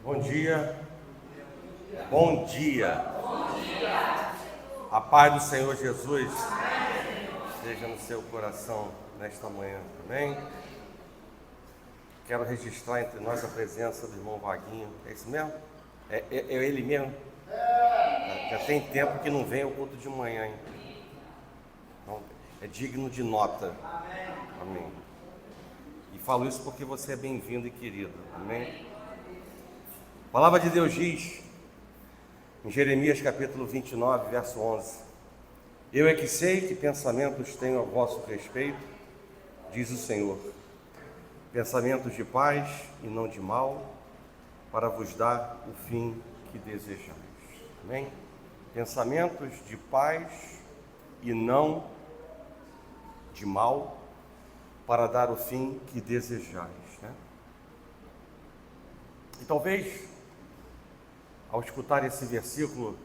Bom dia. Bom dia. A paz do Senhor Jesus esteja no seu coração nesta manhã também. Quero registrar entre nós a presença do irmão Vaguinho. É isso mesmo? É ele mesmo? Já tem tempo que não vem ao culto de manhã, hein? Então, é digno de nota. Amém. E falo isso porque você é bem-vindo e querido. Amém? A palavra de Deus diz, em Jeremias capítulo 29, verso 11: Eu é que sei que pensamentos tenho a vosso respeito, diz o Senhor, pensamentos de paz e não de mal, para vos dar o fim que desejais. Amém? Pensamentos de paz e não de mal, para dar o fim que desejais, né? E talvez, ao escutar esse versículo,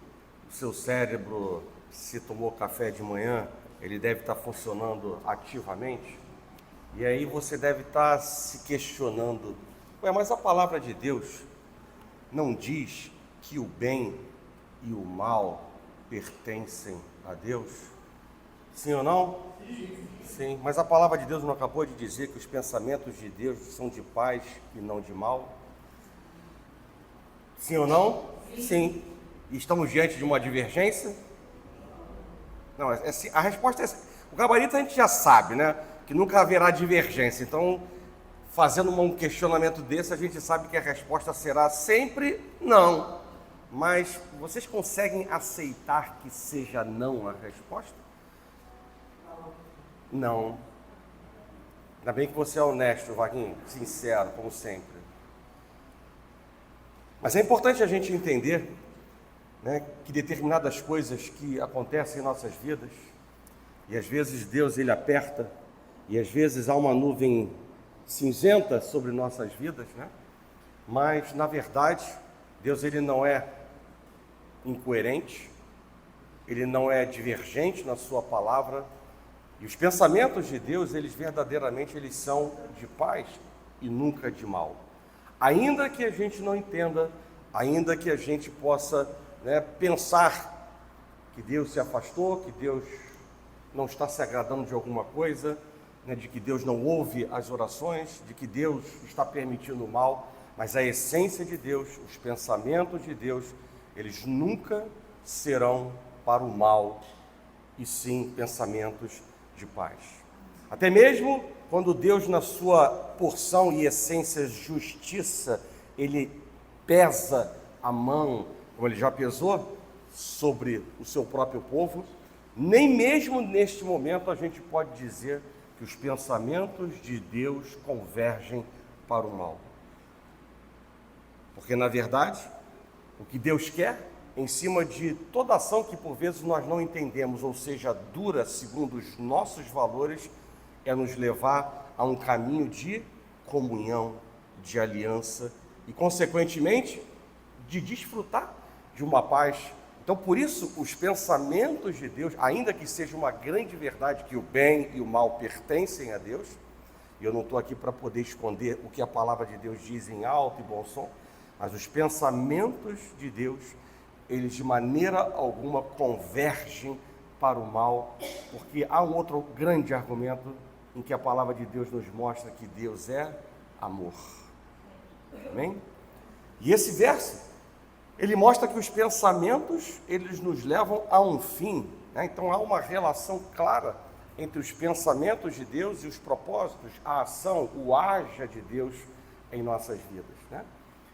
o seu cérebro, se tomou café de manhã, ele deve estar funcionando ativamente, e aí você deve estar se questionando: mas a palavra de Deus não diz que o bem e o mal pertencem a Deus? Sim ou não? Sim, mas a palavra de Deus não acabou de dizer que os pensamentos de Deus são de paz e não de mal? Sim ou não? Sim. E estamos diante de uma divergência? Não, a resposta é essa. O gabarito a gente já sabe, né? Que nunca haverá divergência. Então, fazendo um questionamento desse, a gente sabe que a resposta será sempre não. Mas vocês conseguem aceitar que seja não a resposta? Não. Ainda bem que você é honesto, Vaguinho, sincero, como sempre. Mas é importante a gente entender, né, que determinadas coisas que acontecem em nossas vidas, e às vezes Deus ele aperta, e às vezes há uma nuvem cinzenta sobre nossas vidas, né? Mas na verdade Deus ele não é incoerente, ele não é divergente na sua palavra, e os pensamentos de Deus, eles verdadeiramente eles são de paz e nunca de mal. Ainda que a gente não entenda, ainda que a gente possa, né, pensar que Deus se afastou, que Deus não está se agradando de alguma coisa, né, de que Deus não ouve as orações, de que Deus está permitindo o mal, mas a essência de Deus, os pensamentos de Deus, eles nunca serão para o mal, e sim pensamentos de paz. Até mesmo quando Deus, na sua porção e essência justiça, ele pesa a mão, como ele já pesou, sobre o seu próprio povo, nem mesmo neste momento a gente pode dizer que os pensamentos de Deus convergem para o mal. Porque, na verdade, o que Deus quer, em cima de toda ação que por vezes nós não entendemos, ou seja, dura segundo os nossos valores, é nos levar a um caminho de comunhão, de aliança e, consequentemente, de desfrutar de uma paz. Então, por isso, os pensamentos de Deus, ainda que seja uma grande verdade que o bem e o mal pertencem a Deus, e eu não estou aqui para poder esconder o que a palavra de Deus diz em alto e bom som, mas os pensamentos de Deus, eles de maneira alguma convergem para o mal, porque há um outro grande argumento em que a palavra de Deus nos mostra que Deus é amor. Amém? E esse verso, ele mostra que os pensamentos, eles nos levam a um fim, né? Então há uma relação clara entre os pensamentos de Deus e os propósitos, a ação, o haja de Deus em nossas vidas, né?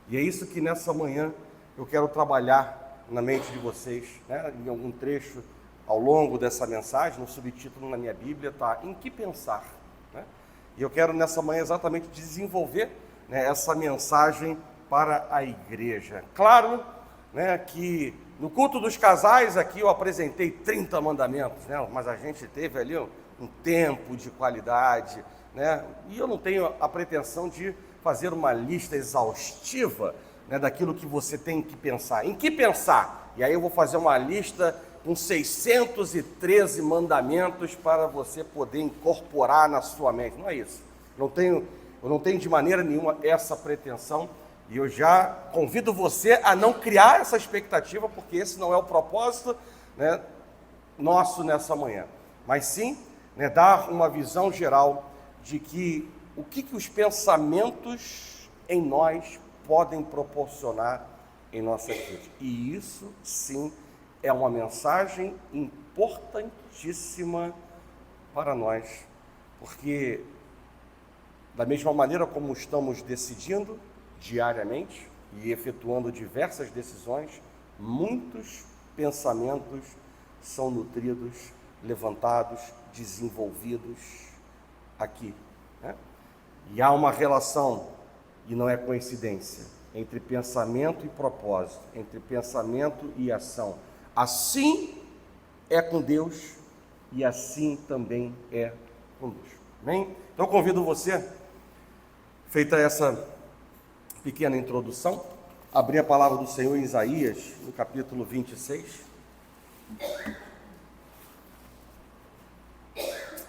E é isso que nessa manhã eu quero trabalhar na mente de vocês, né? Em algum trecho ao longo dessa mensagem, no subtítulo na minha Bíblia está "Em que pensar?", né? E eu quero nessa manhã exatamente desenvolver, né, essa mensagem para a igreja. Claro, né, que no culto dos casais aqui eu apresentei 30 mandamentos, né? Mas a gente teve ali um tempo de qualidade, né? E eu não tenho a pretensão de fazer uma lista exaustiva, né, daquilo que você tem que pensar. Em que pensar? E aí eu vou fazer uma lista com 613 mandamentos para você poder incorporar na sua mente. Não é isso. Eu não tenho de maneira nenhuma essa pretensão. E eu já convido você a não criar essa expectativa, porque esse não é o propósito, né, nosso nessa manhã. Mas sim, né, dar uma visão geral de que o que os pensamentos em nós podem proporcionar em nossas vidas. E isso sim é uma mensagem importantíssima para nós, porque da mesma maneira como estamos decidindo diariamente e efetuando diversas decisões, muitos pensamentos são nutridos, levantados, desenvolvidos aqui, né? E há uma relação, e não é coincidência, entre pensamento e propósito, entre pensamento e ação. Assim é com Deus e assim também é conosco. Amém? Então convido você, feita essa pequena introdução, a abrir a palavra do Senhor em Isaías, no capítulo 26.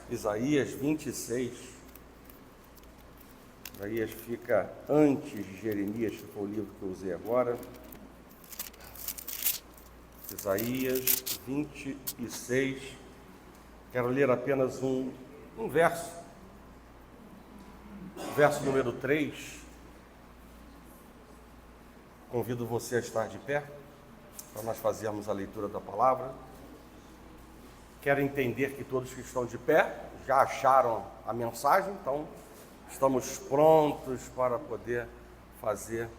Isaías 26. Isaías fica antes de Jeremias, que foi o livro que eu usei agora. Isaías 26. Quero ler apenas um verso. Verso número 3. Convido você a estar de pé, para nós fazermos a leitura da palavra. Quero entender que todos que estão de pé já acharam a mensagem, então estamos prontos para poder fazer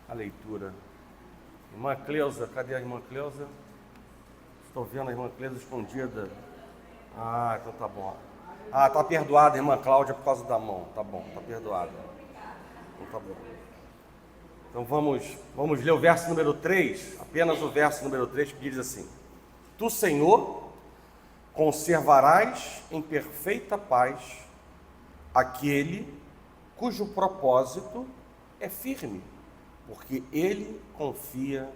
a leitura. Irmã Cleusa, cadê a irmã Cleusa? Estou vendo a irmã Cleusa escondida. Ah, então tá bom. Ah, tá perdoada, irmã Cláudia, por causa da mão. Tá bom, tá perdoada. Então tá bom. Então vamos ler o verso número 3, apenas o verso número 3, que diz assim: Tu, Senhor, conservarás em perfeita paz aquele cujo propósito é firme, porque ele confia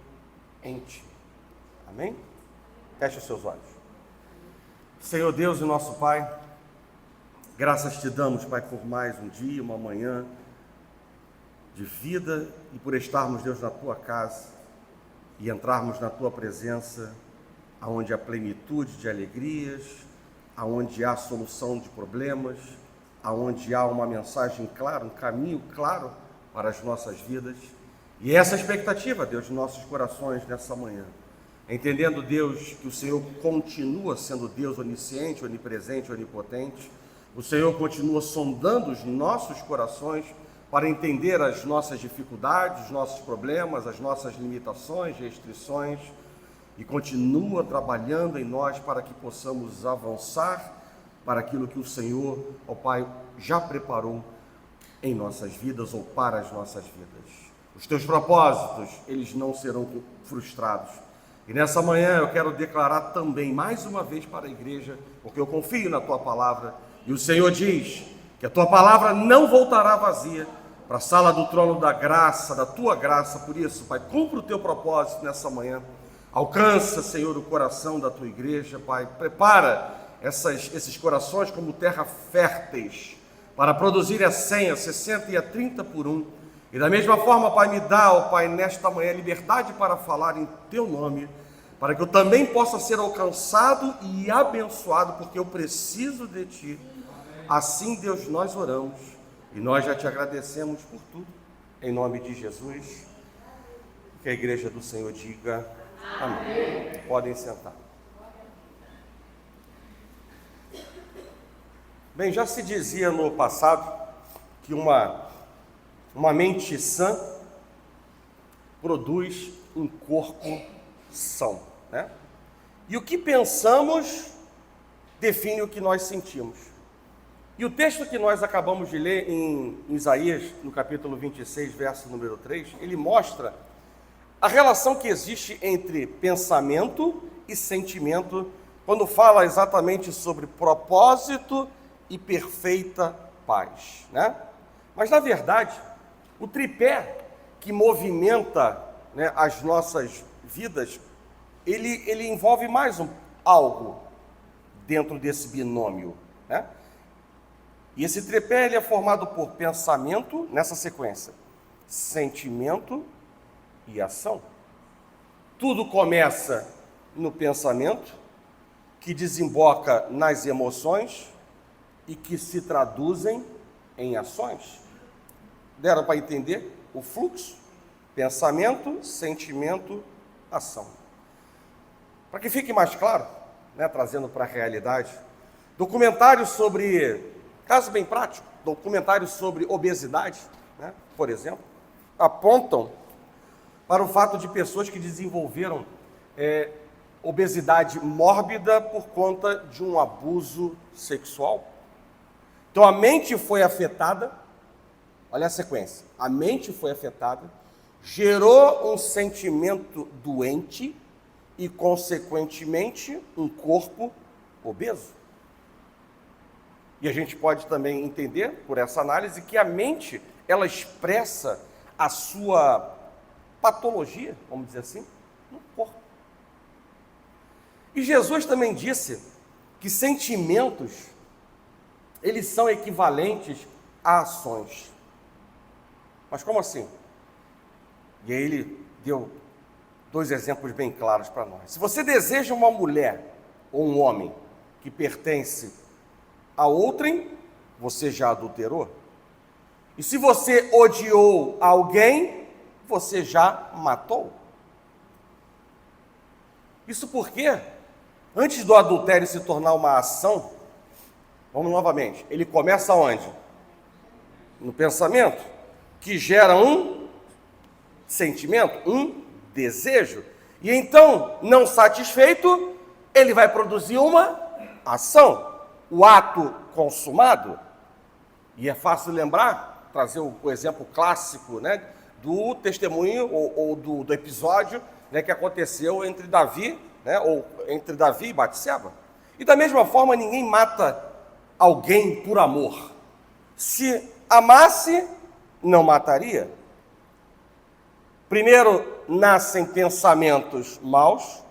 em ti. Amém? Feche os seus olhos. Senhor Deus e nosso Pai, graças te damos, Pai, por mais um dia, uma manhã de vida e por estarmos, Deus, na tua casa e entrarmos na tua presença, aonde há plenitude de alegrias, aonde há solução de problemas, aonde há uma mensagem clara, um caminho claro para as nossas vidas. E essa expectativa, Deus, de nossos corações nessa manhã, entendendo, Deus, que o Senhor continua sendo Deus onisciente, onipresente, onipotente. O Senhor continua sondando os nossos corações para entender as nossas dificuldades, os nossos problemas, as nossas limitações, restrições, e continua trabalhando em nós para que possamos avançar para aquilo que o Senhor, ó Pai, já preparou em nossas vidas ou para as nossas vidas. Os teus propósitos, eles não serão frustrados. E nessa manhã eu quero declarar também, mais uma vez para a igreja, porque eu confio na tua palavra, e o Senhor diz que a tua palavra não voltará vazia para a sala do trono da graça, da tua graça. Por isso, Pai, cumpra o teu propósito nessa manhã. Alcança, Senhor, o coração da tua igreja, Pai. Prepara esses corações como terra férteis para produzir a 100, a 60 e a 30 por um. E da mesma forma, Pai, me dá, ó Pai, nesta manhã, liberdade para falar em teu nome, para que eu também possa ser alcançado e abençoado, porque eu preciso de ti. Assim, Deus, nós oramos e nós já te agradecemos por tudo, em nome de Jesus. Que a igreja do Senhor diga amém. Podem sentar. Bem, já se dizia no passado que uma mente sã produz um corpo são, né? E o que pensamos define o que nós sentimos. E o texto que nós acabamos de ler em Isaías, no capítulo 26, verso número 3, ele mostra a relação que existe entre pensamento e sentimento, quando fala exatamente sobre propósito e perfeita paz, né? Mas, na verdade, o tripé que movimenta, né, as nossas vidas, ele envolve mais algo dentro desse binômio, né? E esse tripé ele é formado por pensamento, nessa sequência, sentimento e ação. Tudo começa no pensamento, que desemboca nas emoções e que se traduzem em ações. Deram para entender o fluxo? Pensamento, sentimento, ação. Para que fique mais claro, trazendo para a realidade, documentários sobre, caso bem prático, documentários sobre obesidade, por exemplo, apontam para o fato de pessoas que desenvolveram obesidade mórbida por conta de um abuso sexual. Então a mente foi afetada, olha a sequência, a mente foi afetada, gerou um sentimento doente e, consequentemente, um corpo obeso. E a gente pode também entender, por essa análise, que a mente, ela expressa a sua patologia, vamos dizer assim, no corpo. E Jesus também disse que sentimentos, eles são equivalentes a ações. Mas como assim? E aí ele deu 2 exemplos bem claros para nós. Se você deseja uma mulher ou um homem que pertence a outrem, você já adulterou. E se você odiou alguém, você já matou. Isso porque, antes do adultério se tornar uma ação, vamos novamente, ele começa onde? No pensamento, que gera um sentimento, um desejo. E então, não satisfeito, ele vai produzir uma ação, o ato consumado. E é fácil lembrar, trazer o exemplo clássico, do testemunho ou do episódio, que aconteceu entre Davi, ou entre Davi e Batseba. E da mesma forma, ninguém mata alguém por amor. Se amasse, não mataria. Primeiro, nascem pensamentos maus,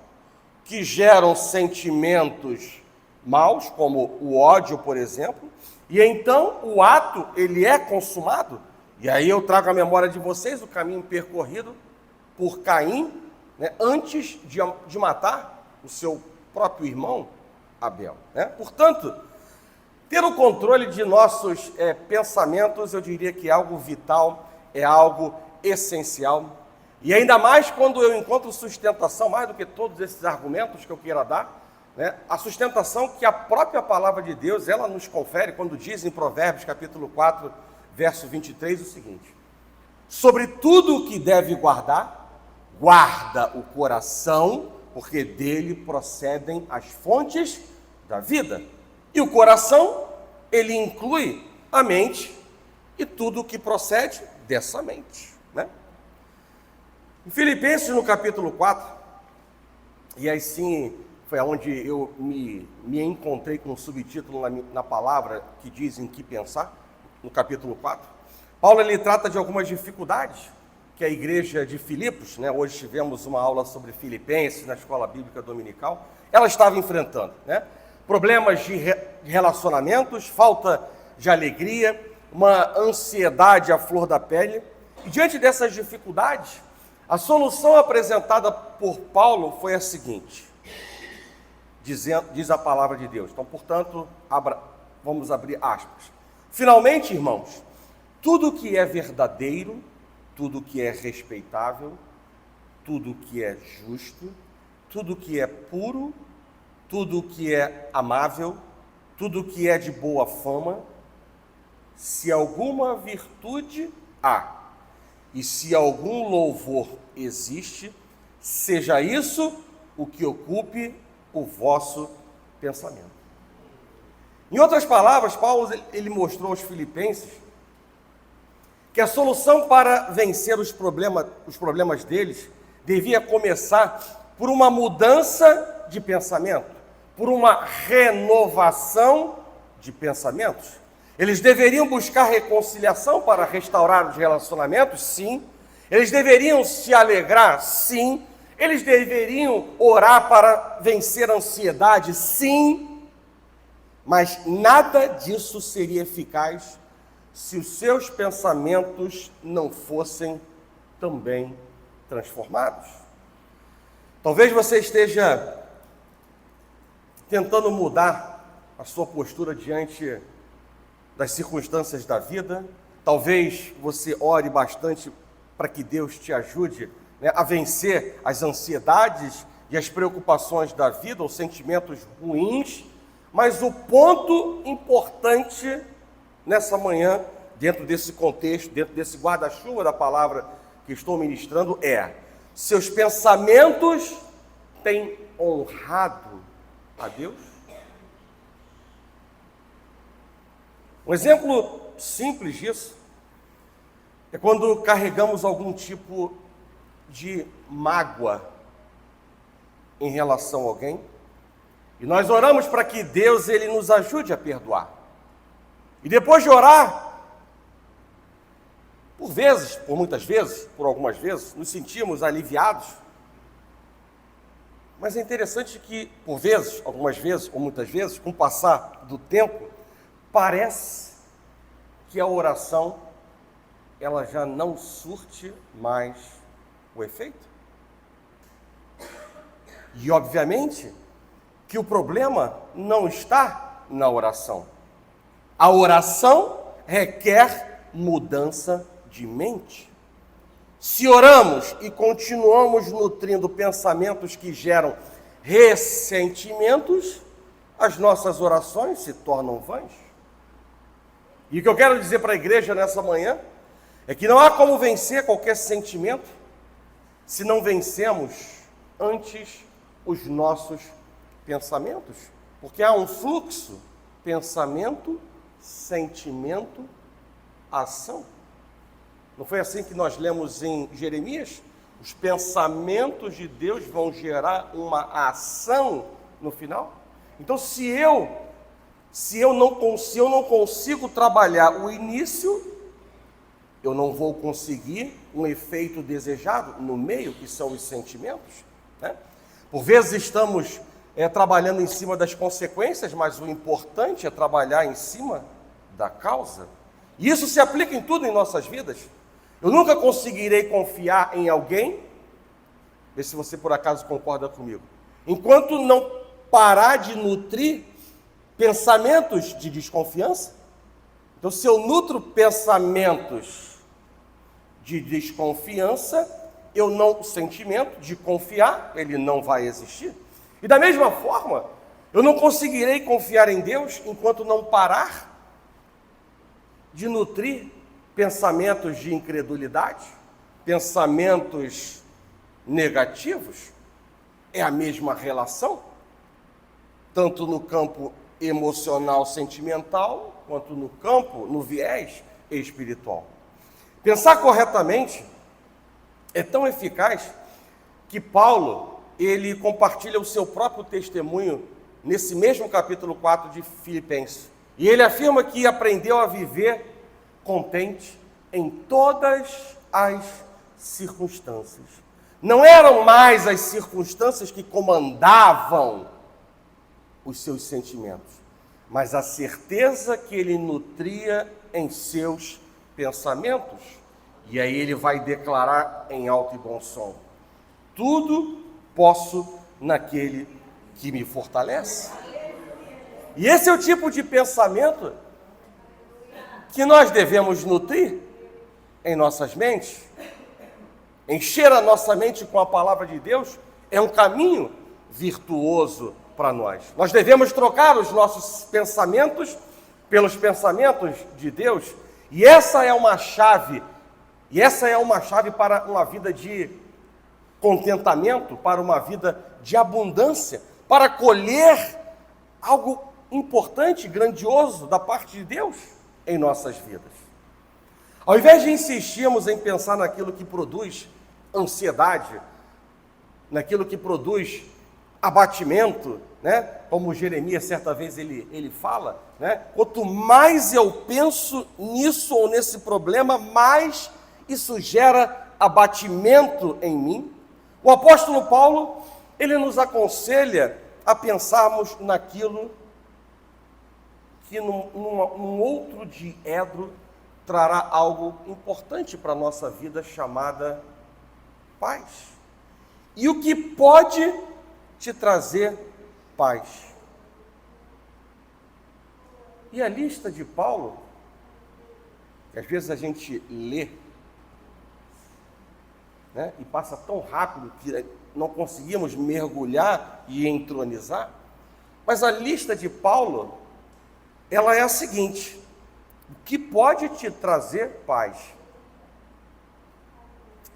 que geram sentimentos maus, como o ódio, por exemplo, e então o ato, ele é consumado. E aí eu trago à memória de vocês o caminho percorrido por Caim, antes de matar o seu próprio irmão, Abel. Portanto, ter o controle de nossos pensamentos, eu diria que é algo vital, é algo essencial. E ainda mais quando eu encontro sustentação, mais do que todos esses argumentos que eu queira dar, a sustentação que a própria palavra de Deus, ela nos confere quando diz em Provérbios capítulo 4, verso 23, o seguinte: sobre tudo o que deve guardar, guarda o coração, porque dele procedem as fontes da vida. E o coração, ele inclui a mente e tudo o que procede dessa mente. Em Filipenses, no capítulo 4, e aí sim foi onde eu me encontrei com um subtítulo na palavra que diz em que pensar, no capítulo 4, Paulo ele trata de algumas dificuldades que a igreja de Filipos, hoje tivemos uma aula sobre Filipenses na escola bíblica dominical, ela estava enfrentando, problemas de relacionamentos, falta de alegria, uma ansiedade à flor da pele. E diante dessas dificuldades, a solução apresentada por Paulo foi a seguinte, diz a palavra de Deus. Então, portanto, vamos abrir aspas. Finalmente, irmãos, tudo que é verdadeiro, tudo que é respeitável, tudo que é justo, tudo que é puro, tudo que é amável, tudo que é de boa fama, se alguma virtude há, e se algum louvor existe, seja isso o que ocupe o vosso pensamento. Em outras palavras, Paulo ele mostrou aos filipenses que a solução para vencer os problemas deles devia começar por uma mudança de pensamento, por uma renovação de pensamentos. Eles deveriam buscar reconciliação para restaurar os relacionamentos? Sim. Eles deveriam se alegrar? Sim. Eles deveriam orar para vencer a ansiedade? Sim. Mas nada disso seria eficaz se os seus pensamentos não fossem também transformados. Talvez você esteja tentando mudar a sua postura diante das circunstâncias da vida. Talvez você ore bastante para que Deus te ajude, né, a vencer as ansiedades e as preocupações da vida, ou sentimentos ruins. Mas o ponto importante nessa manhã, dentro desse contexto, dentro desse guarda-chuva da palavra que estou ministrando, é: seus pensamentos têm honrado a Deus? Um exemplo simples disso é quando carregamos algum tipo de mágoa em relação a alguém, e nós oramos para que Deus ele nos ajude a perdoar. E depois de orar, por vezes, por muitas vezes, por algumas vezes, nos sentimos aliviados. Mas é interessante que, por vezes, algumas vezes, ou muitas vezes, com o passar do tempo, parece que a oração, ela já não surte mais o efeito. E, obviamente, que o problema não está na oração. A oração requer mudança de mente. Se oramos e continuamos nutrindo pensamentos que geram ressentimentos, as nossas orações se tornam vãs. E o que eu quero dizer para a igreja nessa manhã é que não há como vencer qualquer sentimento se não vencemos antes os nossos pensamentos. Porque há um fluxo: pensamento, sentimento, ação. Não foi assim que nós lemos em Jeremias? Os pensamentos de Deus vão gerar uma ação no final. Então, se eu não consigo trabalhar o início, eu não vou conseguir um efeito desejado no meio, que são os sentimentos, né? Por vezes estamos trabalhando em cima das consequências, mas o importante é trabalhar em cima da causa. E isso se aplica em tudo em nossas vidas. Eu nunca conseguirei confiar em alguém, vê se você por acaso concorda comigo, enquanto não parar de nutrir pensamentos de desconfiança. Então, se eu nutro pensamentos de desconfiança, o sentimento de confiar, ele não vai existir. E da mesma forma, eu não conseguirei confiar em Deus enquanto não parar de nutrir pensamentos de incredulidade, pensamentos negativos. É a mesma relação, tanto no campo emocional, sentimental, quanto no viés espiritual. Pensar corretamente é tão eficaz que Paulo, ele compartilha o seu próprio testemunho nesse mesmo capítulo 4 de Filipenses. E ele afirma que aprendeu a viver contente em todas as circunstâncias. Não eram mais as circunstâncias que comandavam os seus sentimentos, mas a certeza que ele nutria em seus pensamentos. E aí ele vai declarar em alto e bom som: tudo posso naquele que me fortalece. E esse é o tipo de pensamento que nós devemos nutrir em nossas mentes. Encher a nossa mente com a palavra de Deus é um caminho virtuoso para nós. Nós devemos trocar os nossos pensamentos pelos pensamentos de Deus. E essa é uma chave para uma vida de contentamento, para uma vida de abundância, para colher algo importante, grandioso da parte de Deus em nossas vidas. Ao invés de insistirmos em pensar naquilo que produz ansiedade, naquilo que produz abatimento, né? Como Jeremias certa vez ele fala, né? Quanto mais eu penso nisso ou nesse problema, mais isso gera abatimento em mim. O apóstolo Paulo, ele nos aconselha a pensarmos naquilo que num outro diedro trará algo importante para a nossa vida chamada paz. E o que pode te trazer paz? E a lista de Paulo, que às vezes a gente lê, né, e passa tão rápido que não conseguimos mergulhar e entronizar, mas a lista de Paulo, ela é a seguinte: o que pode te trazer paz?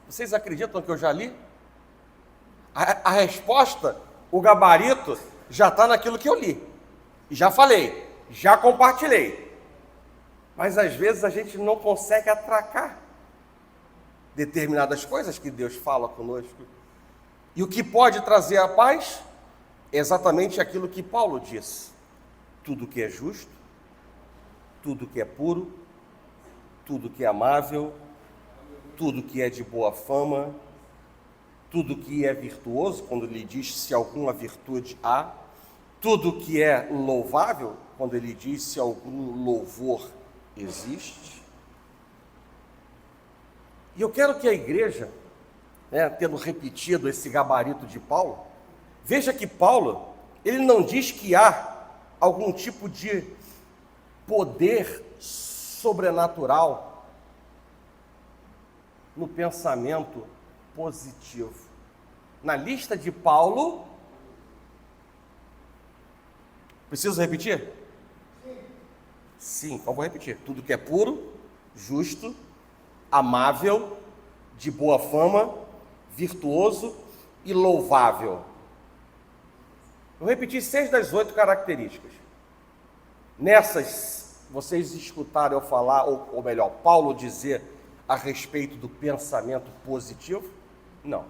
Vocês acreditam que eu já li? A resposta, o gabarito, já está naquilo que eu li. E já falei, já compartilhei. Mas às vezes a gente não consegue atracar determinadas coisas que Deus fala conosco. E o que pode trazer a paz é exatamente aquilo que Paulo diz: tudo que é justo, tudo que é puro, tudo que é amável, tudo que é de boa fama, tudo que é virtuoso, quando ele diz se alguma virtude há, tudo que é louvável, quando ele diz se algum louvor existe. E eu quero que a igreja, tendo repetido esse gabarito de Paulo, veja que Paulo, ele não diz que há algum tipo de poder sobrenatural no pensamento positivo. Na lista de Paulo, preciso repetir? Sim, então vou repetir. Tudo que é puro, justo, amável, de boa fama, virtuoso e louvável. Eu repeti 6 das 8 características. Nessas, vocês escutaram eu falar, ou melhor, Paulo dizer a respeito do pensamento positivo? Não.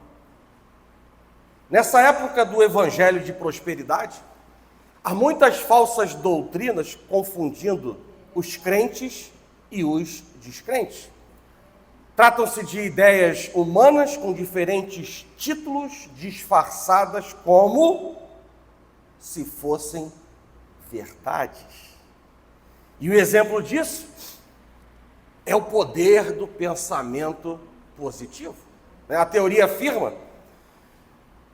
Nessa época do evangelho de prosperidade, há muitas falsas doutrinas confundindo os crentes e os descrentes. Tratam-se de ideias humanas com diferentes títulos disfarçadas como se fossem verdades. E o exemplo disso é o poder do pensamento positivo. A teoria afirma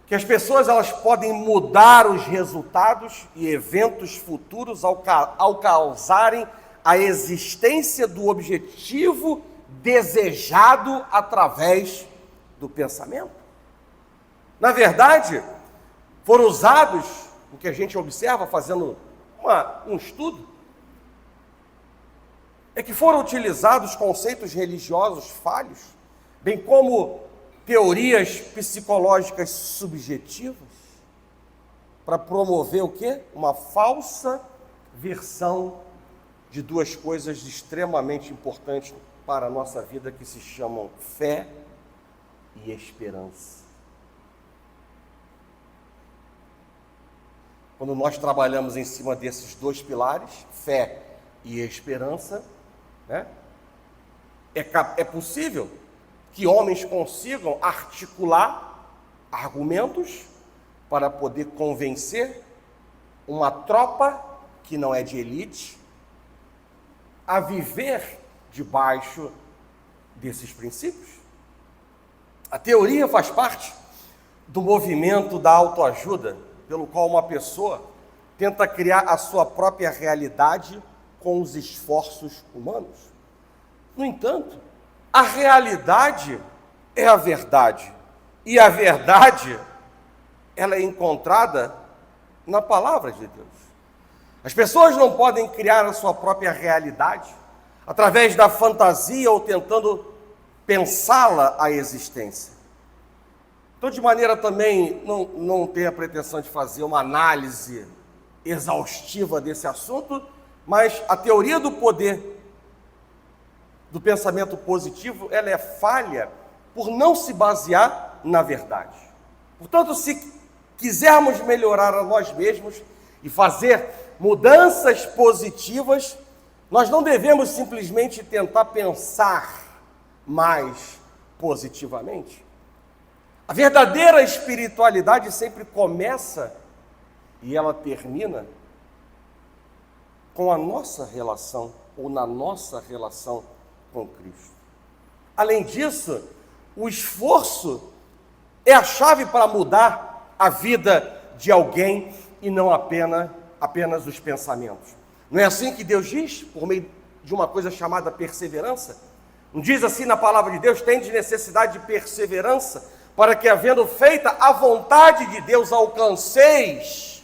que as pessoas elas podem mudar os resultados e eventos futuros ao causarem a existência do objetivo desejado através do pensamento. Na verdade, foram usados, o que a gente observa fazendo um estudo, é que foram utilizados conceitos religiosos falhos, bem como teorias psicológicas subjetivas, para promover o quê? Uma falsa versão de duas coisas extremamente importantes para a nossa vida, que se chamam fé e esperança. Quando nós trabalhamos em cima desses dois pilares, fé e esperança, é possível que homens consigam articular argumentos para poder convencer uma tropa que não é de elite a viver debaixo desses princípios. A teoria faz parte do movimento da autoajuda, pelo qual uma pessoa tenta criar a sua própria realidade com os esforços humanos. No entanto, a realidade é a verdade, e a verdade, ela é encontrada na palavra de Deus. As pessoas não podem criar a sua própria realidade através da fantasia ou tentando pensá-la à existência. Então, de maneira também, não tenho a pretensão de fazer uma análise exaustiva desse assunto, mas a teoria do poder do pensamento positivo, ela é falha por não se basear na verdade. Portanto, se quisermos melhorar a nós mesmos e fazer mudanças positivas, nós não devemos simplesmente tentar pensar mais positivamente. A verdadeira espiritualidade sempre começa e ela termina com a nossa relação, ou na nossa relação com Cristo. Além disso, o esforço é a chave para mudar a vida de alguém e não apenas os pensamentos. Não é assim que Deus diz, por meio de uma coisa chamada perseverança? Não diz assim na palavra de Deus: tendes necessidade de perseverança, para que, havendo feita a vontade de Deus, alcanceis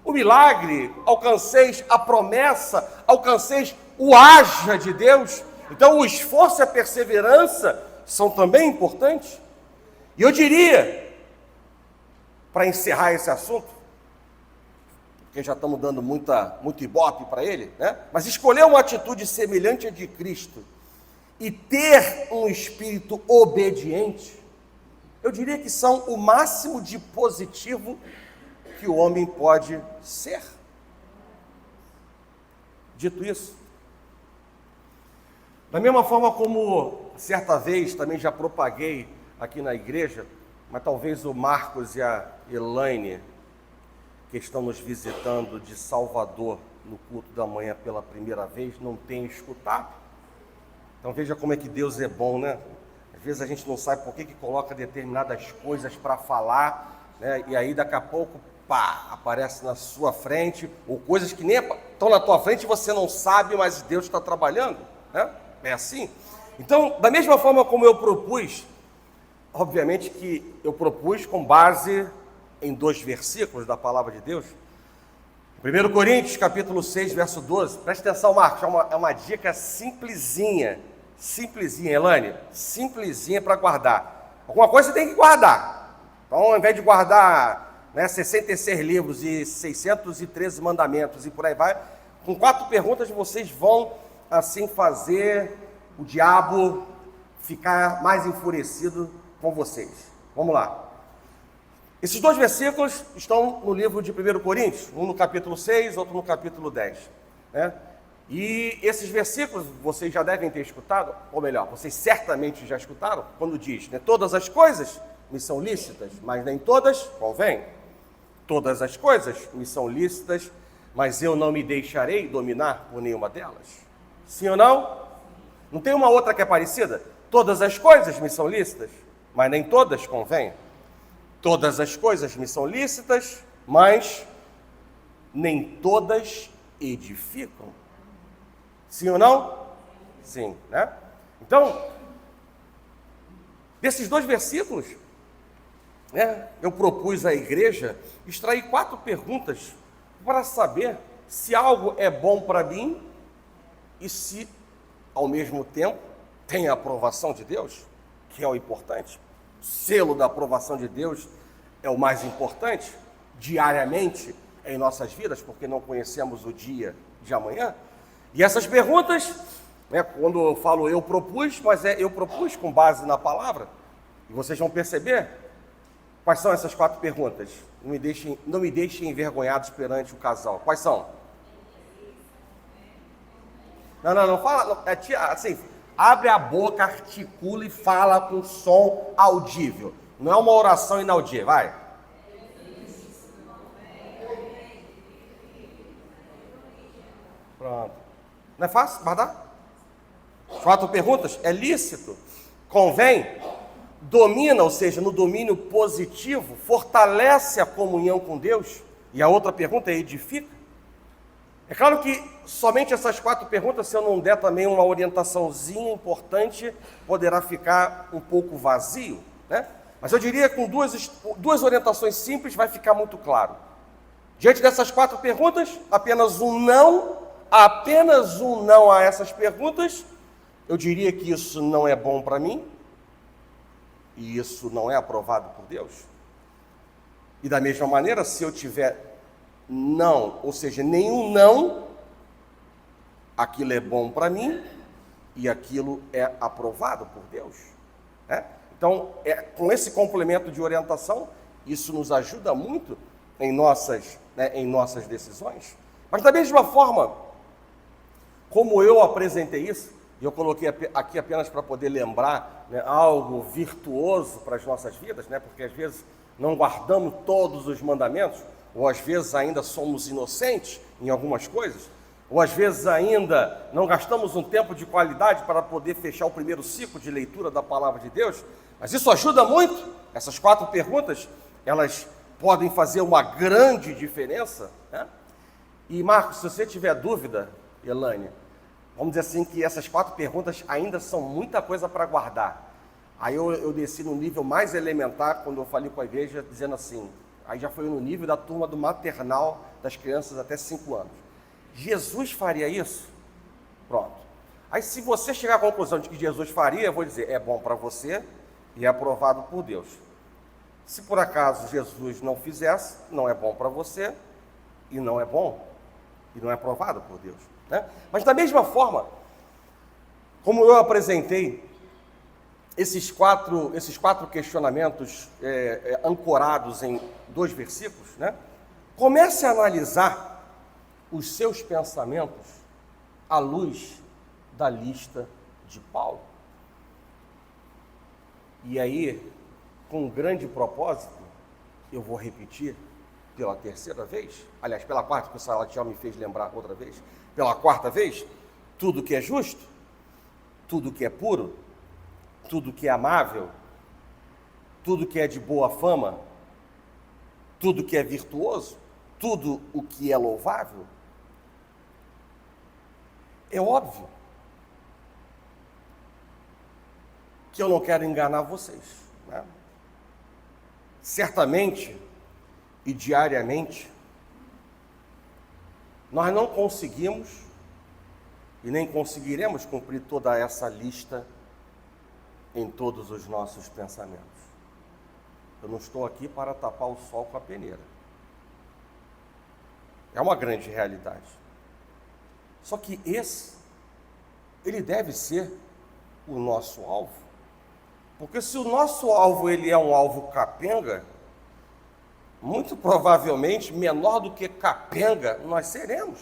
o milagre, alcanceis a promessa, alcanceis o haja de Deus. Então o esforço e a perseverança são também importantes. E eu diria, para encerrar esse assunto, porque já estamos dando muito ibope para ele, né? Mas escolher uma atitude semelhante à de Cristo e ter um espírito obediente, eu diria que são o máximo de positivo que o homem pode ser. Dito isso, da mesma forma como certa vez também já propaguei aqui na igreja, mas talvez o Marcos e a Elaine, que estão nos visitando de Salvador no culto da manhã pela primeira vez, não tenham escutado. Então veja como é que Deus é bom, né? Às vezes a gente não sabe por que coloca determinadas coisas para falar, né? E aí daqui a pouco, pá, aparece na sua frente, ou coisas que nem estão na tua frente e você não sabe, mas Deus está trabalhando, né? É assim. Então, da mesma forma como eu propus, obviamente que eu propus com base em 2 versículos da palavra de Deus. 1 Coríntios, capítulo 6, verso 12. Presta atenção, Marcos, é uma dica simplesinha, Elane, simplesinha para guardar. Alguma coisa você tem que guardar. Então, ao invés de guardar 66 livros e 613 mandamentos e por aí vai, com 4 perguntas vocês vão, assim, fazer o diabo ficar mais enfurecido com vocês. Vamos lá. Esses 2 versículos estão no livro de 1 Coríntios, um no capítulo 6, outro no capítulo 10. Né? E esses versículos vocês já devem ter escutado, ou melhor, vocês certamente já escutaram, quando diz, né, todas as coisas me são lícitas, mas nem todas convêm. Todas as coisas me são lícitas, mas eu não me deixarei dominar por nenhuma delas. Sim ou não? Não tem uma outra que é parecida? Todas as coisas me são lícitas, mas nem todas convêm. Todas as coisas me são lícitas, mas nem todas edificam. Sim ou não? Sim, né? Então, desses 2 versículos, né, eu propus à igreja extrair 4 perguntas para saber se algo é bom para mim e se, ao mesmo tempo, tem a aprovação de Deus, que é o importante. O selo da aprovação de Deus é o mais importante, diariamente, em nossas vidas, porque não conhecemos o dia de amanhã. E essas perguntas, né, quando eu falo eu propus, mas eu propus com base na palavra, e vocês vão perceber quais são essas 4 perguntas. Não me deixem envergonhados perante o casal. Quais são? Não fala, assim, abre a boca, articula e fala com som audível. Não é uma oração inaudível, vai. Pronto. Não é fácil guardar? 4 perguntas. É lícito? Convém? Domina, ou seja, no domínio positivo, fortalece a comunhão com Deus? E a outra pergunta é: edifica? É claro que somente essas 4 perguntas, se eu não der também uma orientaçãozinha importante, poderá ficar um pouco vazio, né? Mas eu diria que com duas orientações simples vai ficar muito claro. Diante dessas 4 perguntas, apenas um não a essas perguntas, eu diria que isso não é bom para mim, e isso não é aprovado por Deus. E da mesma maneira, se eu tiver não, ou seja, nenhum não, aquilo é bom para mim e aquilo é aprovado por Deus, né? Então, com esse complemento de orientação, isso nos ajuda muito em nossas decisões. Mas da mesma forma, como eu apresentei isso, e eu coloquei aqui apenas para poder lembrar, né, algo virtuoso para as nossas vidas, né, porque às vezes não guardamos todos os mandamentos, ou às vezes ainda somos inocentes em algumas coisas. Ou às vezes ainda não gastamos um tempo de qualidade para poder fechar o primeiro ciclo de leitura da palavra de Deus, mas isso ajuda muito. Essas 4 perguntas, elas podem fazer uma grande diferença, né? E Marcos, se você tiver dúvida, Elane, vamos dizer assim que essas 4 perguntas ainda são muita coisa para guardar. Aí eu desci no nível mais elementar, quando eu falei com a igreja, dizendo assim, aí já foi no nível da turma do maternal das crianças até 5 anos. Jesus faria isso? Pronto. Aí se você chegar à conclusão de que Jesus faria, eu vou dizer, é bom para você e é aprovado por Deus. Se por acaso Jesus não fizesse, não é bom para você e não é bom e não é aprovado por Deus, né? Mas da mesma forma, como eu apresentei esses quatro questionamentos ancorados em 2 versículos, né? Comece a analisar os seus pensamentos à luz da lista de Paulo. E aí, com um grande propósito, eu vou repetir pela 3ª vez, aliás, pela 4ª, que o Salatiel me fez lembrar outra vez, pela 4ª vez, tudo que é justo, tudo que é puro, tudo que é amável, tudo que é de boa fama, tudo que é virtuoso, tudo o que é louvável. É óbvio que eu não quero enganar vocês, né? Certamente e diariamente, nós não conseguimos e nem conseguiremos cumprir toda essa lista em todos os nossos pensamentos. Eu não estou aqui para tapar o sol com a peneira. É uma grande realidade. Só que ele deve ser o nosso alvo. Porque se o nosso alvo ele é um alvo capenga, muito provavelmente, menor do que capenga, nós seremos.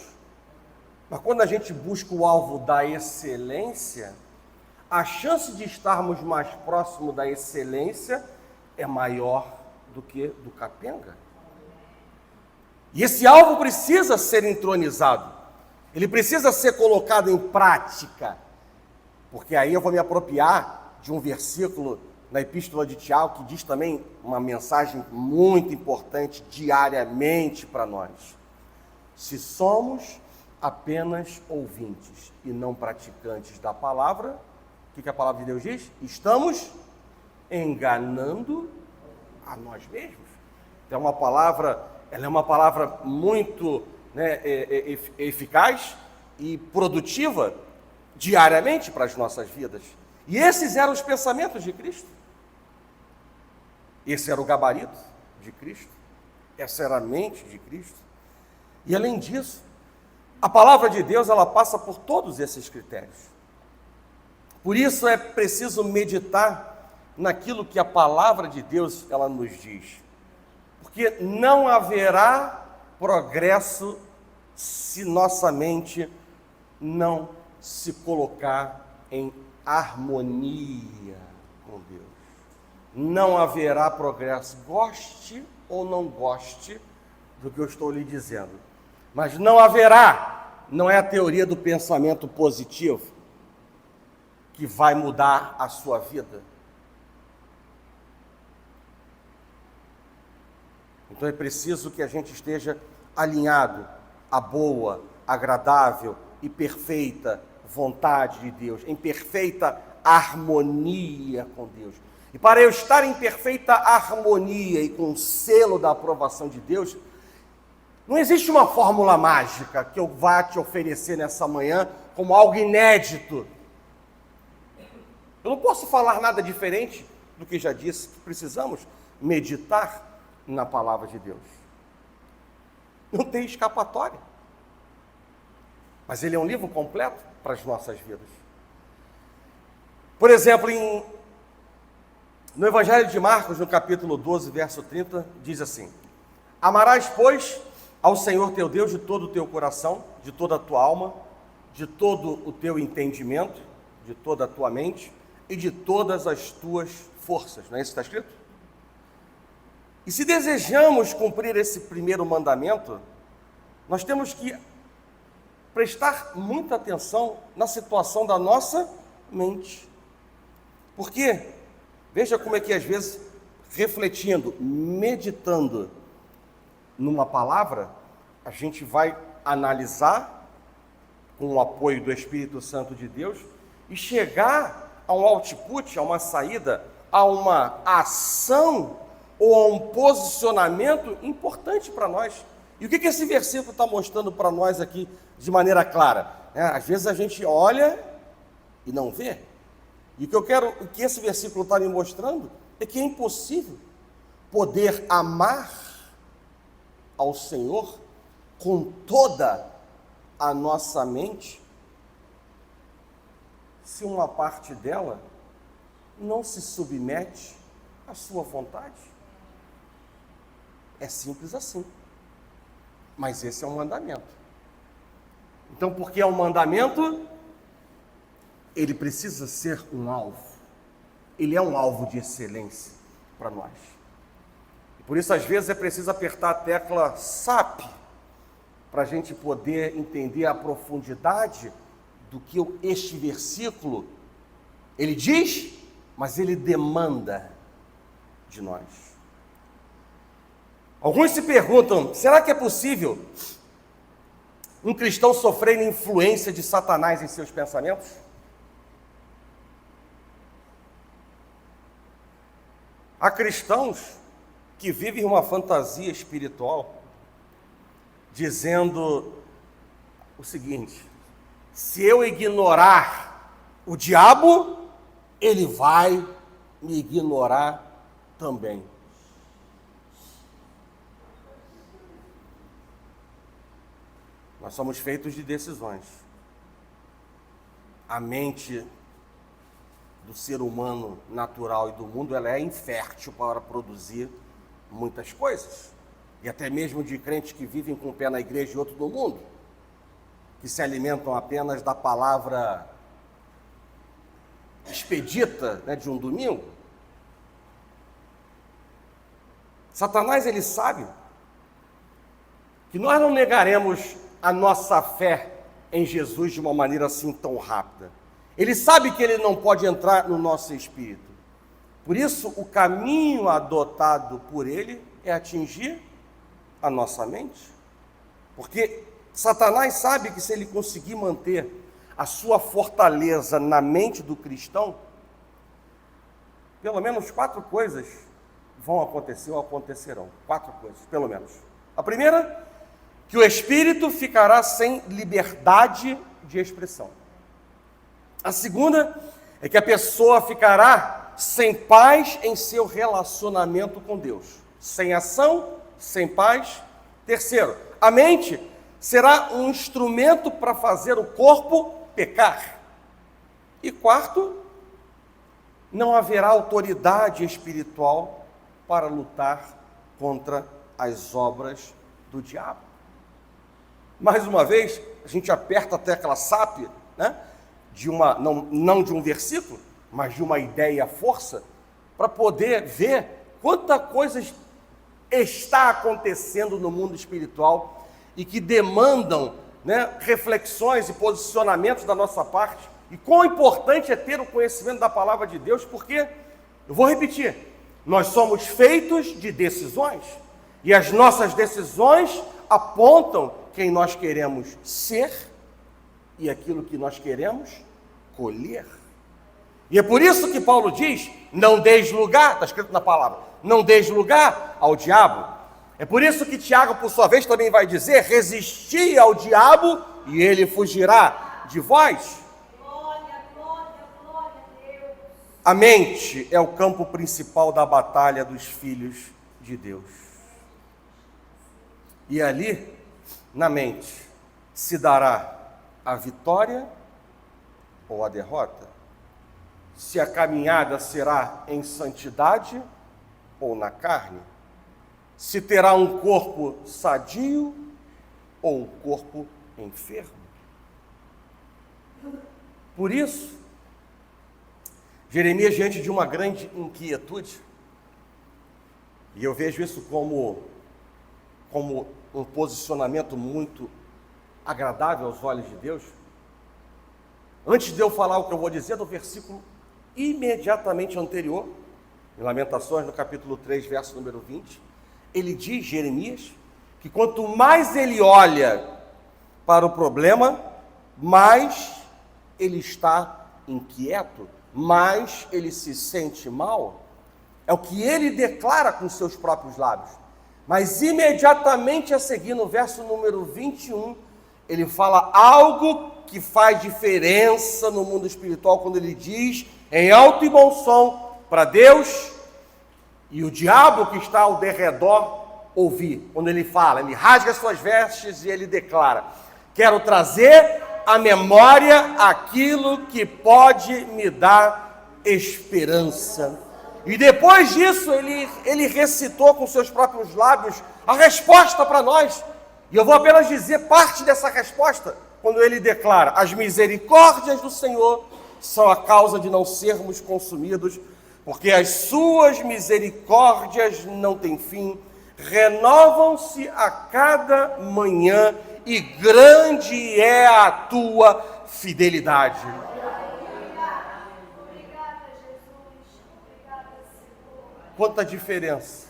Mas quando a gente busca o alvo da excelência, a chance de estarmos mais próximo da excelência é maior do que do capenga. E esse alvo precisa ser entronizado. Ele precisa ser colocado em prática. Porque aí eu vou me apropriar de um versículo na Epístola de Tiago, que diz também uma mensagem muito importante diariamente para nós. Se somos apenas ouvintes e não praticantes da palavra, o que a palavra de Deus diz? Estamos enganando a nós mesmos. Então, ela é uma palavra muito eficaz e produtiva diariamente para as nossas vidas. E esses eram os pensamentos de Cristo. Esse era o gabarito de Cristo. Essa era a mente de Cristo. E além disso, a palavra de Deus, ela passa por todos esses critérios. Por isso é preciso meditar naquilo que a palavra de Deus, ela nos diz. Porque não haverá progresso se nossa mente não se colocar em harmonia com Deus. Não haverá progresso, goste ou não goste do que eu estou lhe dizendo. Mas não haverá, não é a teoria do pensamento positivo que vai mudar a sua vida. Então é preciso que a gente esteja alinhado à boa, agradável e perfeita vontade de Deus, em perfeita harmonia com Deus. E para eu estar em perfeita harmonia e com o selo da aprovação de Deus, não existe uma fórmula mágica que eu vá te oferecer nessa manhã como algo inédito. Eu não posso falar nada diferente do que já disse, que precisamos meditar na palavra de Deus. Não tem escapatória. Mas ele é um livro completo para as nossas vidas. Por exemplo, no Evangelho de Marcos, no capítulo 12, verso 30, diz assim: Amarás, pois, ao Senhor teu Deus de todo o teu coração, de toda a tua alma, de todo o teu entendimento, de toda a tua mente e de todas as tuas forças. Não é isso que está escrito? E se desejamos cumprir esse primeiro mandamento, nós temos que prestar muita atenção na situação da nossa mente. Porque, veja como é que às vezes, refletindo, meditando numa palavra, a gente vai analisar, com o apoio do Espírito Santo de Deus, e chegar a um output, a uma saída, a uma ação ou a um posicionamento importante para nós. E o que esse versículo está mostrando para nós aqui de maneira clara? Às vezes a gente olha e não vê. E o que esse versículo está me mostrando é que é impossível poder amar ao Senhor com toda a nossa mente se uma parte dela não se submete à sua vontade. É simples assim. Mas esse é um mandamento. Então, porque é um mandamento, ele precisa ser um alvo. Ele é um alvo de excelência para nós. E por isso, às vezes, é preciso apertar a tecla SAP para a gente poder entender a profundidade do que este versículo, ele diz, mas ele demanda de nós. Alguns se perguntam, será que é possível um cristão sofrer influência de Satanás em seus pensamentos? Há cristãos que vivem uma fantasia espiritual, dizendo o seguinte: se eu ignorar o diabo, ele vai me ignorar também. Nós somos feitos de decisões. A mente do ser humano natural e do mundo, ela é infértil para produzir muitas coisas. E até mesmo de crentes que vivem com um pé na igreja e outro no mundo, que se alimentam apenas da palavra expedita, de um domingo. Satanás, ele sabe que nós não negaremos a nossa fé em Jesus de uma maneira assim tão rápida. Ele sabe que ele não pode entrar no nosso espírito. Por isso, o caminho adotado por ele é atingir a nossa mente. Porque Satanás sabe que se ele conseguir manter a sua fortaleza na mente do cristão, pelo menos 4 coisas vão acontecer ou acontecerão. 4 coisas, pelo menos. A primeira, que o espírito ficará sem liberdade de expressão. A segunda é que a pessoa ficará sem paz em seu relacionamento com Deus. Sem ação, sem paz. Terceiro, a mente será um instrumento para fazer o corpo pecar. E quarto, não haverá autoridade espiritual para lutar contra as obras do diabo. Mais uma vez, a gente aperta a tecla SAP, não de um versículo, mas de uma ideia força, para poder ver quanta coisa está acontecendo no mundo espiritual e que demandam reflexões e posicionamentos da nossa parte. E quão importante é ter o conhecimento da palavra de Deus, porque, eu vou repetir, nós somos feitos de decisões, e as nossas decisões apontam quem nós queremos ser e aquilo que nós queremos colher. E é por isso que Paulo diz, não deis lugar, está escrito na palavra, não deis lugar ao diabo. É por isso que Tiago, por sua vez, também vai dizer, resisti ao diabo e ele fugirá de vós. Glória, glória, glória a Deus. A mente é o campo principal da batalha dos filhos de Deus. E ali, na mente, se dará a vitória ou a derrota, se a caminhada será em santidade ou na carne, se terá um corpo sadio ou um corpo enfermo. Por isso, Jeremias, diante de uma grande inquietude, e eu vejo isso como um posicionamento muito agradável aos olhos de Deus? Antes de eu falar o que eu vou dizer, do versículo imediatamente anterior, em Lamentações, no capítulo 3, verso número 20, ele diz, Jeremias, que quanto mais ele olha para o problema, mais ele está inquieto, mais ele se sente mal. É o que ele declara com seus próprios lábios. Mas imediatamente a seguir, no verso número 21, ele fala algo que faz diferença no mundo espiritual, quando ele diz, em alto e bom som, para Deus e o diabo que está ao derredor ouvir. Quando ele fala, ele rasga suas vestes e ele declara, quero trazer à memória aquilo que pode me dar esperança. E depois disso, ele recitou com seus próprios lábios a resposta para nós. E eu vou apenas dizer parte dessa resposta, quando ele declara, as misericórdias do Senhor são a causa de não sermos consumidos, porque as suas misericórdias não têm fim, renovam-se a cada manhã, e grande é a tua fidelidade. Quanta diferença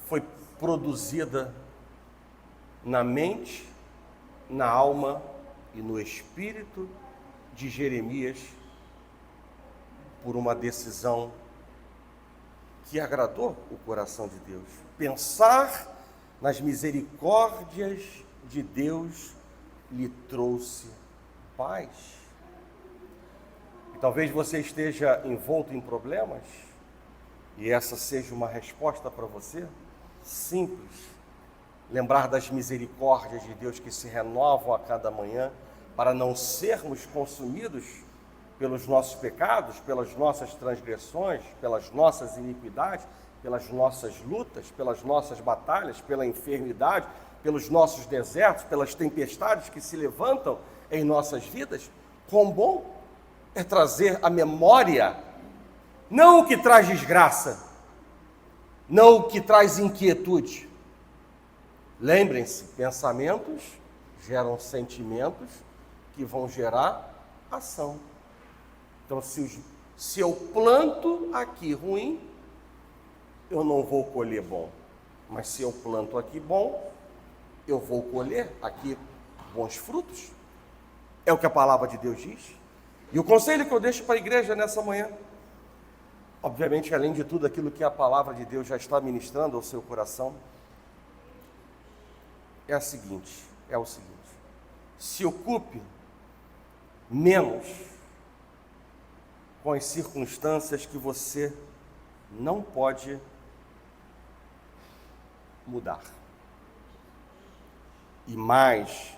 foi produzida na mente, na alma e no espírito de Jeremias por uma decisão que agradou o coração de Deus. Pensar nas misericórdias de Deus lhe trouxe paz. E talvez você esteja envolto em problemas e essa seja uma resposta para você, simples. Lembrar das misericórdias de Deus que se renovam a cada manhã para não sermos consumidos pelos nossos pecados, pelas nossas transgressões, pelas nossas iniquidades, pelas nossas lutas, pelas nossas batalhas, pela enfermidade, pelos nossos desertos, pelas tempestades que se levantam em nossas vidas. Quão bom é trazer à memória, não o que traz desgraça, não o que traz inquietude. Lembrem-se, pensamentos geram sentimentos que vão gerar ação. Então, se eu planto aqui ruim, eu não vou colher bom. Mas se eu planto aqui bom, eu vou colher aqui bons frutos. É o que a palavra de Deus diz. E o conselho que eu deixo para a igreja nessa manhã, obviamente, além de tudo aquilo que a palavra de Deus já está ministrando ao seu coração, é o seguinte, se ocupe menos com as circunstâncias que você não pode mudar, e mais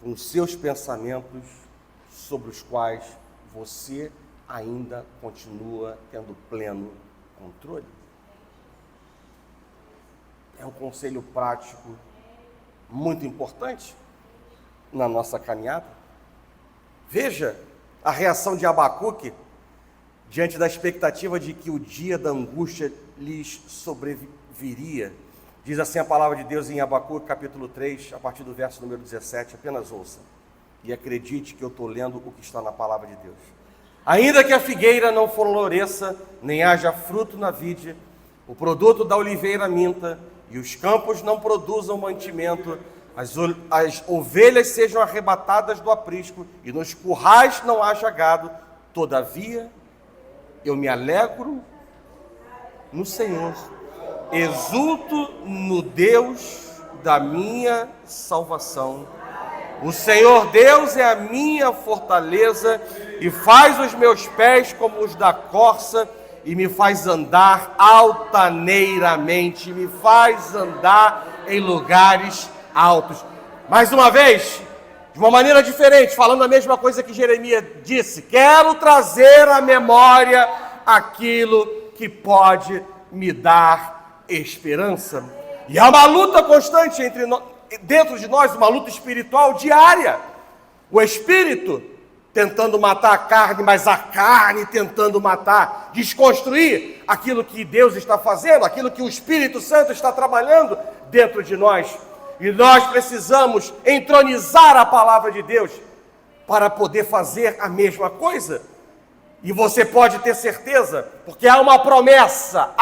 com os seus pensamentos sobre os quais você ainda continua tendo pleno controle. É um conselho prático muito importante na nossa caminhada. Veja a reação de Abacuque diante da expectativa de que o dia da angústia lhes sobreviria. Diz assim a palavra de Deus em Abacuque, capítulo 3, a partir do verso número 17, apenas ouça e acredite que eu estou lendo o que está na palavra de Deus. Ainda que a figueira não floresça, nem haja fruto na vide, o produto da oliveira minta, e os campos não produzam mantimento, as ovelhas sejam arrebatadas do aprisco, e nos currais não haja gado, todavia eu me alegro no Senhor, exulto no Deus da minha salvação. O Senhor Deus é a minha fortaleza e faz os meus pés como os da corça e me faz andar altaneiramente, me faz andar em lugares altos. Mais uma vez, de uma maneira diferente, falando a mesma coisa que Jeremias disse, quero trazer à memória aquilo que pode me dar esperança. E há uma luta constante dentro de nós, uma luta espiritual diária. O espírito tentando matar a carne, mas a carne tentando matar, desconstruir aquilo que Deus está fazendo, aquilo que o Espírito Santo está trabalhando dentro de nós. E nós precisamos entronizar a palavra de Deus para poder fazer a mesma coisa. E você pode ter certeza, porque há uma promessa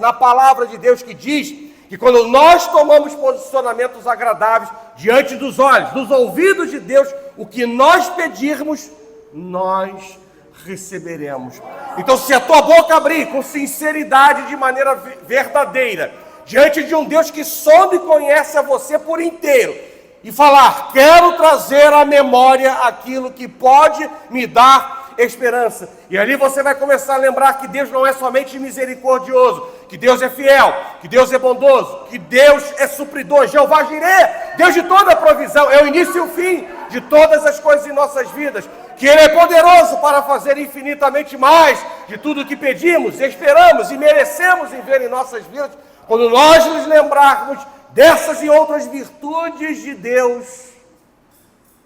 na palavra de Deus que diz que quando nós tomamos posicionamentos agradáveis diante dos olhos, dos ouvidos de Deus, o que nós pedirmos, nós receberemos. Então, se a tua boca abrir com sinceridade, de maneira verdadeira, diante de um Deus que sonda e conhece a você por inteiro, e falar, quero trazer à memória aquilo que pode me dar esperança. E ali você vai começar a lembrar que Deus não é somente misericordioso, que Deus é fiel, que Deus é bondoso, que Deus é supridor, Jeová Jireh, Deus de toda a provisão, é o início e o fim de todas as coisas em nossas vidas, que Ele é poderoso para fazer infinitamente mais de tudo que pedimos, esperamos e merecemos em ver em nossas vidas, quando nós nos lembrarmos dessas e outras virtudes de Deus.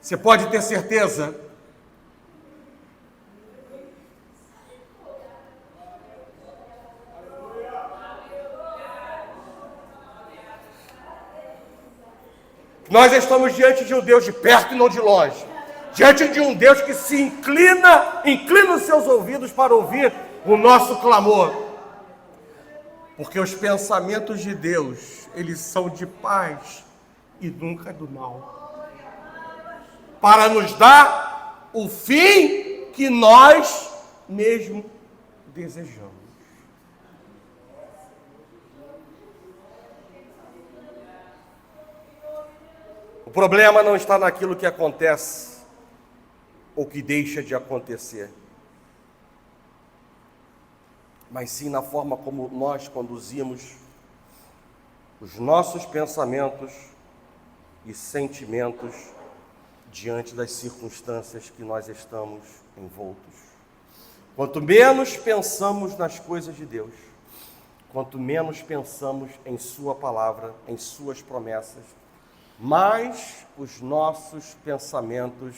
Você pode ter certeza nós estamos diante de um Deus de perto e não de longe, diante de um Deus que se inclina os seus ouvidos para ouvir o nosso clamor, porque os pensamentos de Deus, eles são de paz e nunca do mal, para nos dar o fim que nós mesmo desejamos. O problema não está naquilo que acontece ou que deixa de acontecer, mas sim na forma como nós conduzimos os nossos pensamentos e sentimentos diante das circunstâncias que nós estamos envoltos. Quanto menos pensamos nas coisas de Deus, quanto menos pensamos em Sua palavra, em Suas promessas, mais os nossos pensamentos,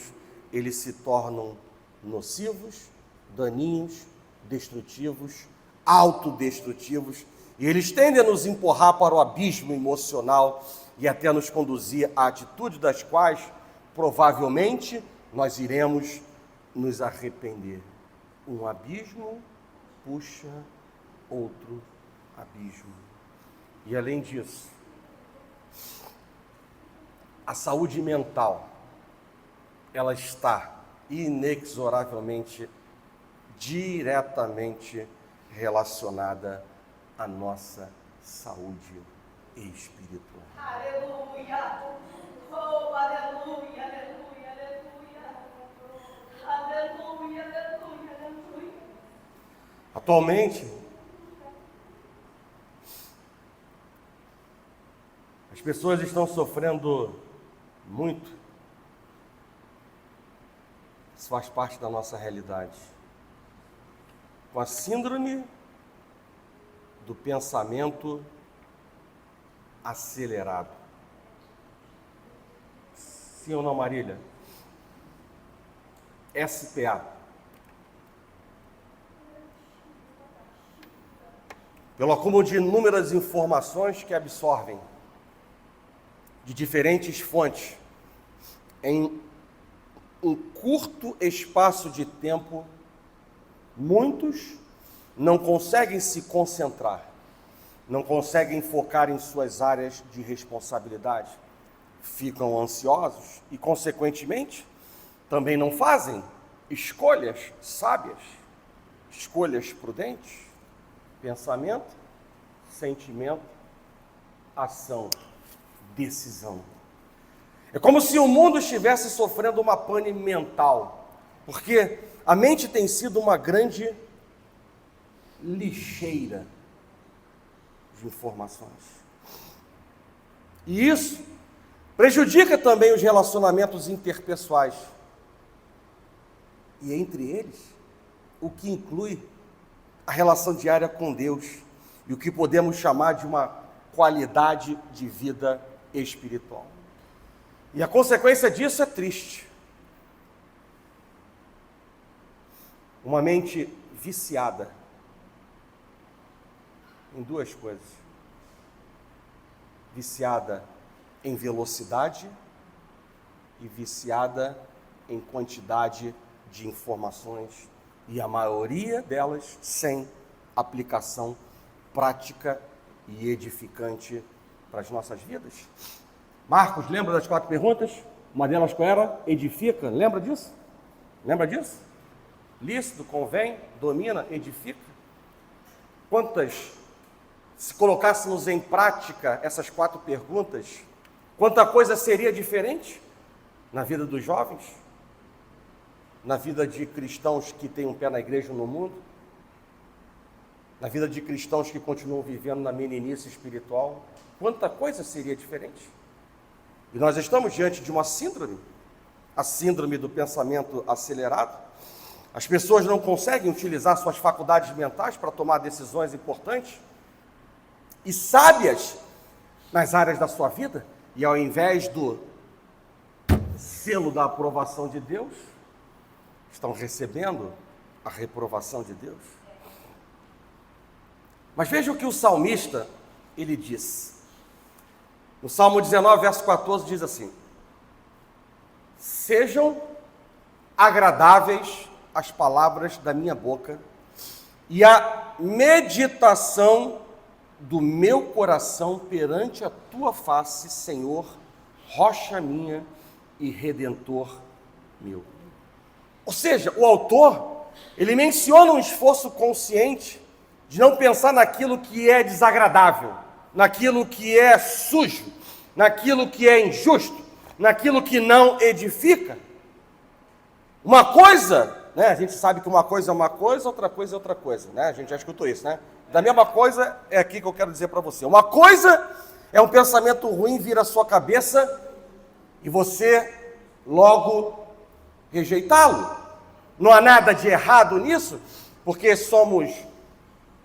eles se tornam nocivos, daninhos, destrutivos, autodestrutivos, e eles tendem a nos empurrar para o abismo emocional e até nos conduzir a atitudes das quais, provavelmente, nós iremos nos arrepender. Um abismo puxa outro abismo. E além disso, a saúde mental, ela está inexoravelmente, diretamente relacionada à nossa saúde espiritual. Aleluia! Oh, aleluia, aleluia, aleluia! Aleluia, aleluia, aleluia! Atualmente, as pessoas estão sofrendo muito. Isso faz parte da nossa realidade. Com a síndrome do pensamento acelerado. Sim ou não, Marília? SPA. Pelo acúmulo de inúmeras informações que absorvem de diferentes fontes em um curto espaço de tempo, muitos não conseguem se concentrar, não conseguem focar em suas áreas de responsabilidade, ficam ansiosos e, consequentemente, também não fazem escolhas sábias, escolhas prudentes, pensamento, sentimento, ação, decisão. É como se o mundo estivesse sofrendo uma pane mental, porque a mente tem sido uma grande lixeira de informações. E isso prejudica também os relacionamentos interpessoais. E entre eles, o que inclui a relação diária com Deus e o que podemos chamar de uma qualidade de vida espiritual. E a consequência disso é triste. Uma mente viciada em duas coisas: viciada em velocidade e viciada em quantidade de informações, e a maioria delas sem aplicação prática e edificante para as nossas vidas. Marcos, lembra das 4 perguntas? Uma delas qual era? Edifica, lembra disso? Lembra disso? Lícito, convém, domina, edifica. Quantas, se colocássemos em prática essas 4 perguntas, quanta coisa seria diferente na vida dos jovens, na vida de cristãos que têm um pé na igreja ou no mundo, na vida de cristãos que continuam vivendo na meninice espiritual, quanta coisa seria diferente. E nós estamos diante de uma síndrome, a síndrome do pensamento acelerado. As pessoas não conseguem utilizar suas faculdades mentais para tomar decisões importantes e sábias nas áreas da sua vida, e ao invés do selo da aprovação de Deus, estão recebendo a reprovação de Deus. Mas veja o que o salmista, ele diz. No Salmo 19, verso 14, diz assim: sejam agradáveis as palavras da minha boca e a meditação do meu coração perante a tua face, Senhor, rocha minha e redentor meu. Ou seja, o autor, ele menciona um esforço consciente de não pensar naquilo que é desagradável, naquilo que é sujo, naquilo que é injusto, naquilo que não edifica. Uma coisa, né, a gente sabe que uma coisa é uma coisa, outra coisa é outra coisa, né? A gente já escutou isso, né? Da mesma coisa é aqui que eu quero dizer para você. Uma coisa é um pensamento ruim vir à sua cabeça e você logo rejeitá-lo. Não há nada de errado nisso, porque somos,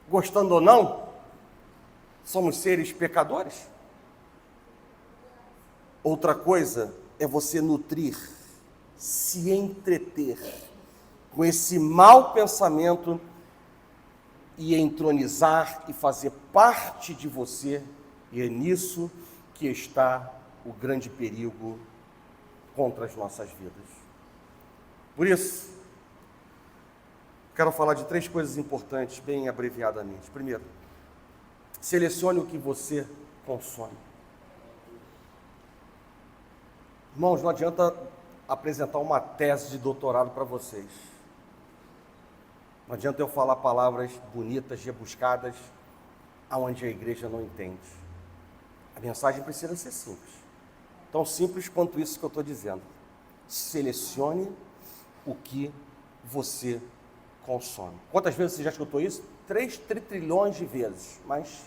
gostando ou não, somos seres pecadores. Outra coisa é você nutrir, se entreter com esse mau pensamento e entronizar e fazer parte de você, e é nisso que está o grande perigo contra as nossas vidas. Por isso, quero falar de 3 coisas importantes, bem abreviadamente. Primeiro, selecione o que você consome. Irmãos, não adianta apresentar uma tese de doutorado para vocês. Não adianta eu falar palavras bonitas, rebuscadas, aonde a igreja não entende. A mensagem precisa ser simples. Tão simples quanto isso que eu estou dizendo. Selecione o que você consome. Quantas vezes você já escutou isso? 3 trilhões de vezes. Mas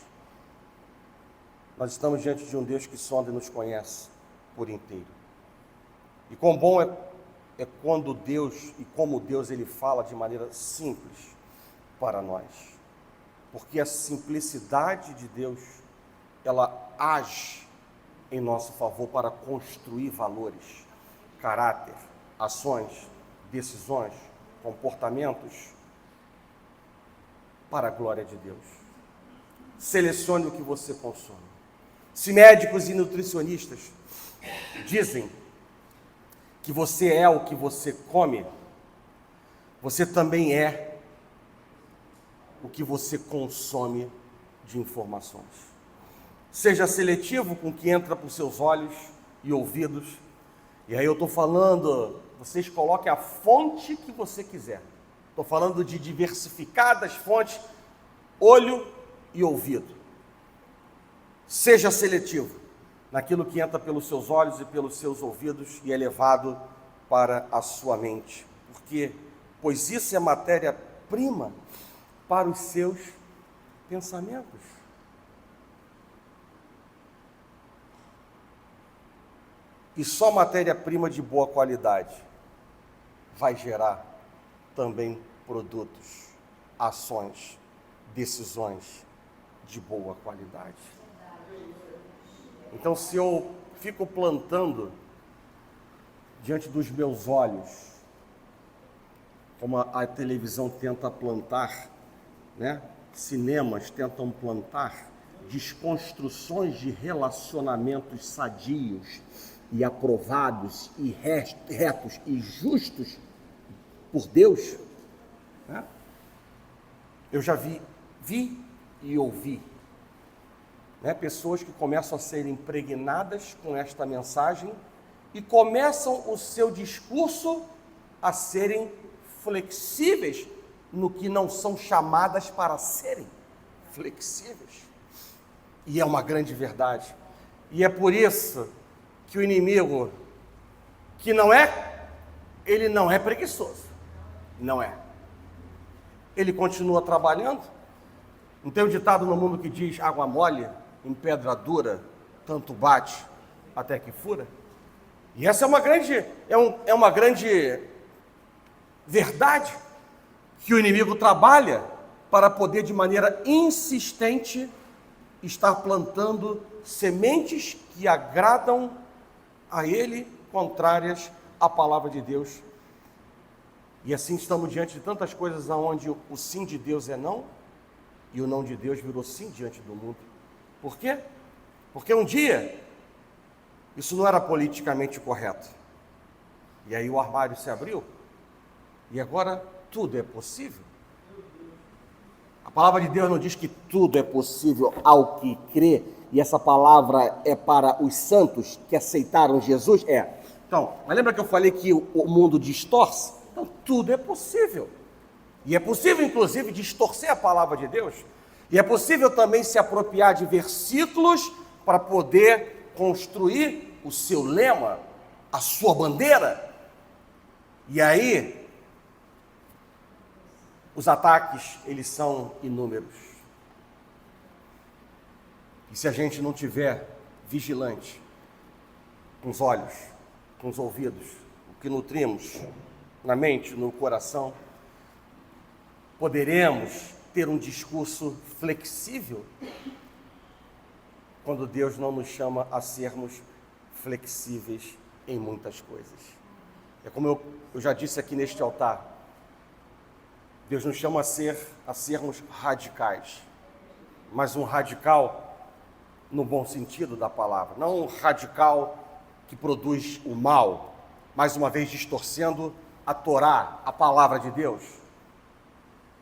nós estamos diante de um Deus que sonda e nos conhece por inteiro. E quão bom é quando Deus, e como Deus, ele fala de maneira simples para nós. Porque a simplicidade de Deus, ela age em nosso favor para construir valores, caráter, ações, decisões, comportamentos para a glória de Deus. Selecione o que você consome. Se médicos e nutricionistas dizem que você é o que você come, você também é o que você consome de informações. Seja seletivo com o que entra por seus olhos e ouvidos. E aí eu estou falando, vocês coloquem a fonte que você quiser. Estou falando de diversificadas fontes, olho e ouvido. Seja seletivo naquilo que entra pelos seus olhos e pelos seus ouvidos e é levado para a sua mente. Pois isso é matéria-prima para os seus pensamentos. E só matéria-prima de boa qualidade vai gerar também produtos, ações, decisões de boa qualidade. Então, se eu fico plantando diante dos meus olhos como a televisão tenta plantar, né? Cinemas tentam plantar desconstruções de relacionamentos sadios e aprovados e retos e justos por Deus, né? Eu já vi e ouvi, né, pessoas que começam a ser impregnadas com esta mensagem e começam o seu discurso a serem flexíveis no que não são chamadas para serem flexíveis. E é uma grande verdade. E é por isso que o inimigo, ele não é preguiçoso. Não é. Ele continua trabalhando. Não tem um ditado no mundo que diz: água mole em pedra dura, tanto bate até que fura? E essa é uma grande verdade, que o inimigo trabalha para poder, de maneira insistente, estar plantando sementes que agradam a ele, contrárias à palavra de Deus. E assim estamos diante de tantas coisas onde o sim de Deus é não, e o não de Deus virou sim diante do mundo. Por quê? Porque um dia isso não era politicamente correto. E aí o armário se abriu, e agora tudo é possível. A palavra de Deus não diz que tudo é possível ao que crê, e essa palavra é para os santos que aceitaram Jesus? É. Então, mas lembra que eu falei que o mundo distorce? Então, tudo é possível. E é possível, inclusive, distorcer a palavra de Deus. E é possível também se apropriar de versículos para poder construir o seu lema, a sua bandeira. E aí, os ataques, eles são inúmeros. E se a gente não tiver vigilante, com os olhos, com os ouvidos, o que nutrimos na mente, no coração, poderemos ter um discurso flexível quando Deus não nos chama a sermos flexíveis em muitas coisas. É como eu já disse aqui neste altar, Deus nos chama a sermos radicais, mas um radical no bom sentido da palavra, não um radical que produz o mal, mais uma vez distorcendo a Torá, a palavra de Deus,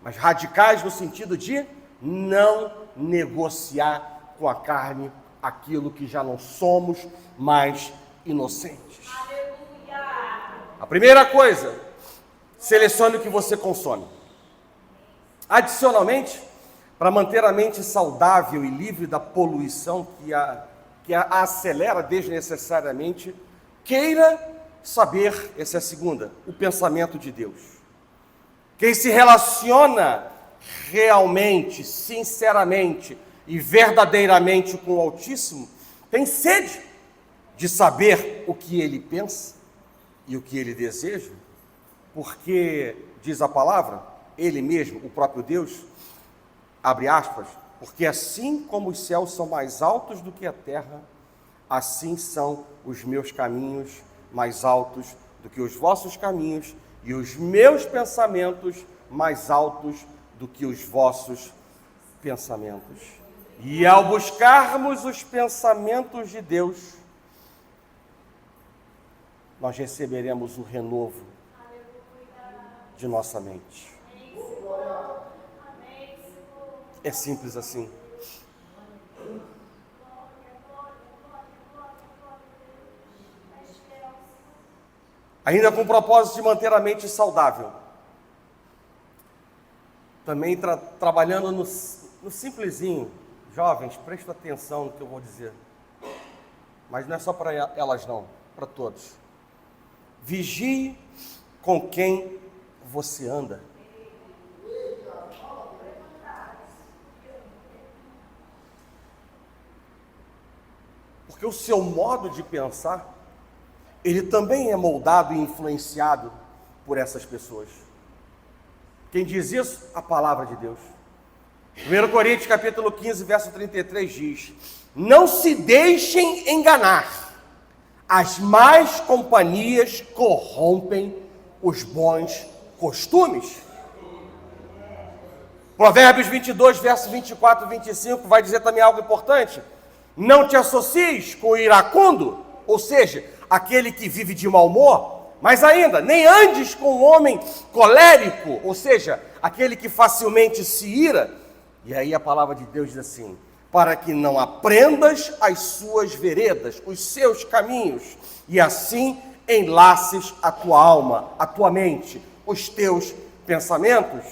mas radicais no sentido de não negociar com a carne aquilo que já não somos mais inocentes. A primeira coisa, selecione o que você consome. Adicionalmente, para manter a mente saudável e livre da poluição que a acelera desnecessariamente, queira saber, essa é a segunda, o pensamento de Deus. Quem se relaciona realmente, sinceramente e verdadeiramente com o Altíssimo, tem sede de saber o que ele pensa e o que ele deseja, porque, diz a palavra, ele mesmo, o próprio Deus, abre aspas, porque assim como os céus são mais altos do que a terra, assim são os meus caminhos mais altos do que os vossos caminhos, e os meus pensamentos mais altos do que os vossos pensamentos. E ao buscarmos os pensamentos de Deus, nós receberemos o renovo de nossa mente. É simples assim. Ainda com o propósito de manter a mente saudável. Também trabalhando no simplesinho. Jovens, prestem atenção no que eu vou dizer. Mas não é só para elas não, para todos. Vigie com quem você anda. Porque o seu modo de pensar, ele também é moldado e influenciado por essas pessoas. Quem diz isso? A palavra de Deus. 1 Coríntios capítulo 15, verso 33 diz: não se deixem enganar, as más companhias corrompem os bons costumes. Provérbios 22, verso 24 e 25 vai dizer também algo importante. Não te associes com o iracundo, ou seja, aquele que vive de mau humor, mas ainda, nem andes com o homem colérico, ou seja, aquele que facilmente se ira. E aí a palavra de Deus diz assim, para que não aprendas as suas veredas, os seus caminhos, e assim enlaces a tua alma, a tua mente, os teus pensamentos.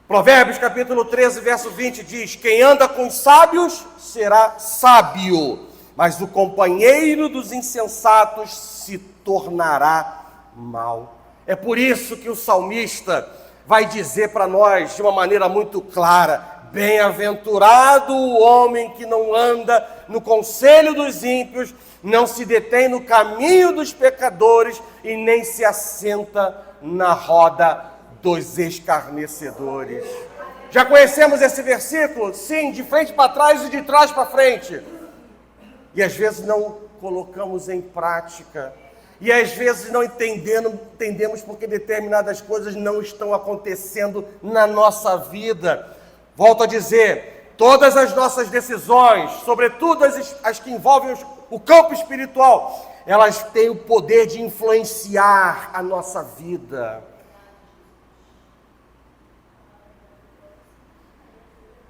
Provérbios capítulo 13, verso 20 diz, quem anda com os sábios será sábio, mas o companheiro dos insensatos se tornará mal. É por isso que o salmista vai dizer para nós de uma maneira muito clara, bem-aventurado o homem que não anda no conselho dos ímpios, não se detém no caminho dos pecadores e nem se assenta na roda dos escarnecedores. Já conhecemos esse versículo? Sim, de frente para trás e de trás para frente. E às vezes não colocamos em prática. E às vezes não entendemos porque determinadas coisas não estão acontecendo na nossa vida. Volto a dizer, todas as nossas decisões, sobretudo as que envolvem o campo espiritual, elas têm o poder de influenciar a nossa vida.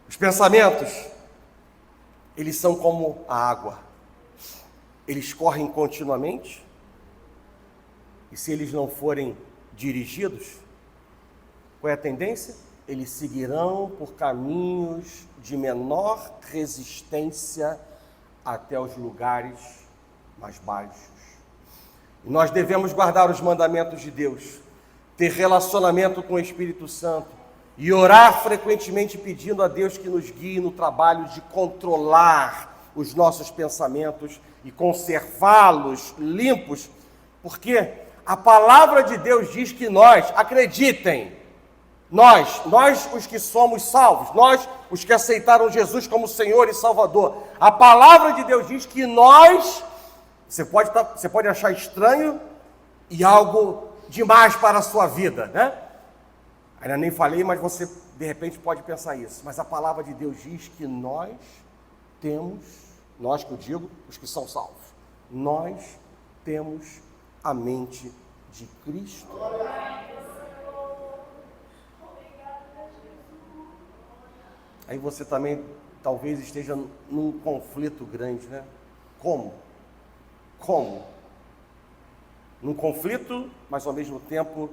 Os pensamentos, eles são como a água. Eles correm continuamente. E se eles não forem dirigidos, qual é a tendência? Eles seguirão por caminhos de menor resistência até os lugares mais baixos. E nós devemos guardar os mandamentos de Deus, ter relacionamento com o Espírito Santo e orar frequentemente pedindo a Deus que nos guie no trabalho de controlar os nossos pensamentos e conservá-los limpos, porque a palavra de Deus diz que nós, acreditem, nós os que somos salvos, nós os que aceitaram Jesus como Senhor e Salvador, a palavra de Deus diz que nós, você pode achar estranho e algo demais para a sua vida, né? Ainda nem falei, mas você de repente pode pensar isso. Mas a palavra de Deus diz que nós temos, nós que eu digo, os que são salvos, nós temos a mente de Cristo. Aí você também talvez esteja num conflito grande, né? Como? Num conflito, mas ao mesmo tempo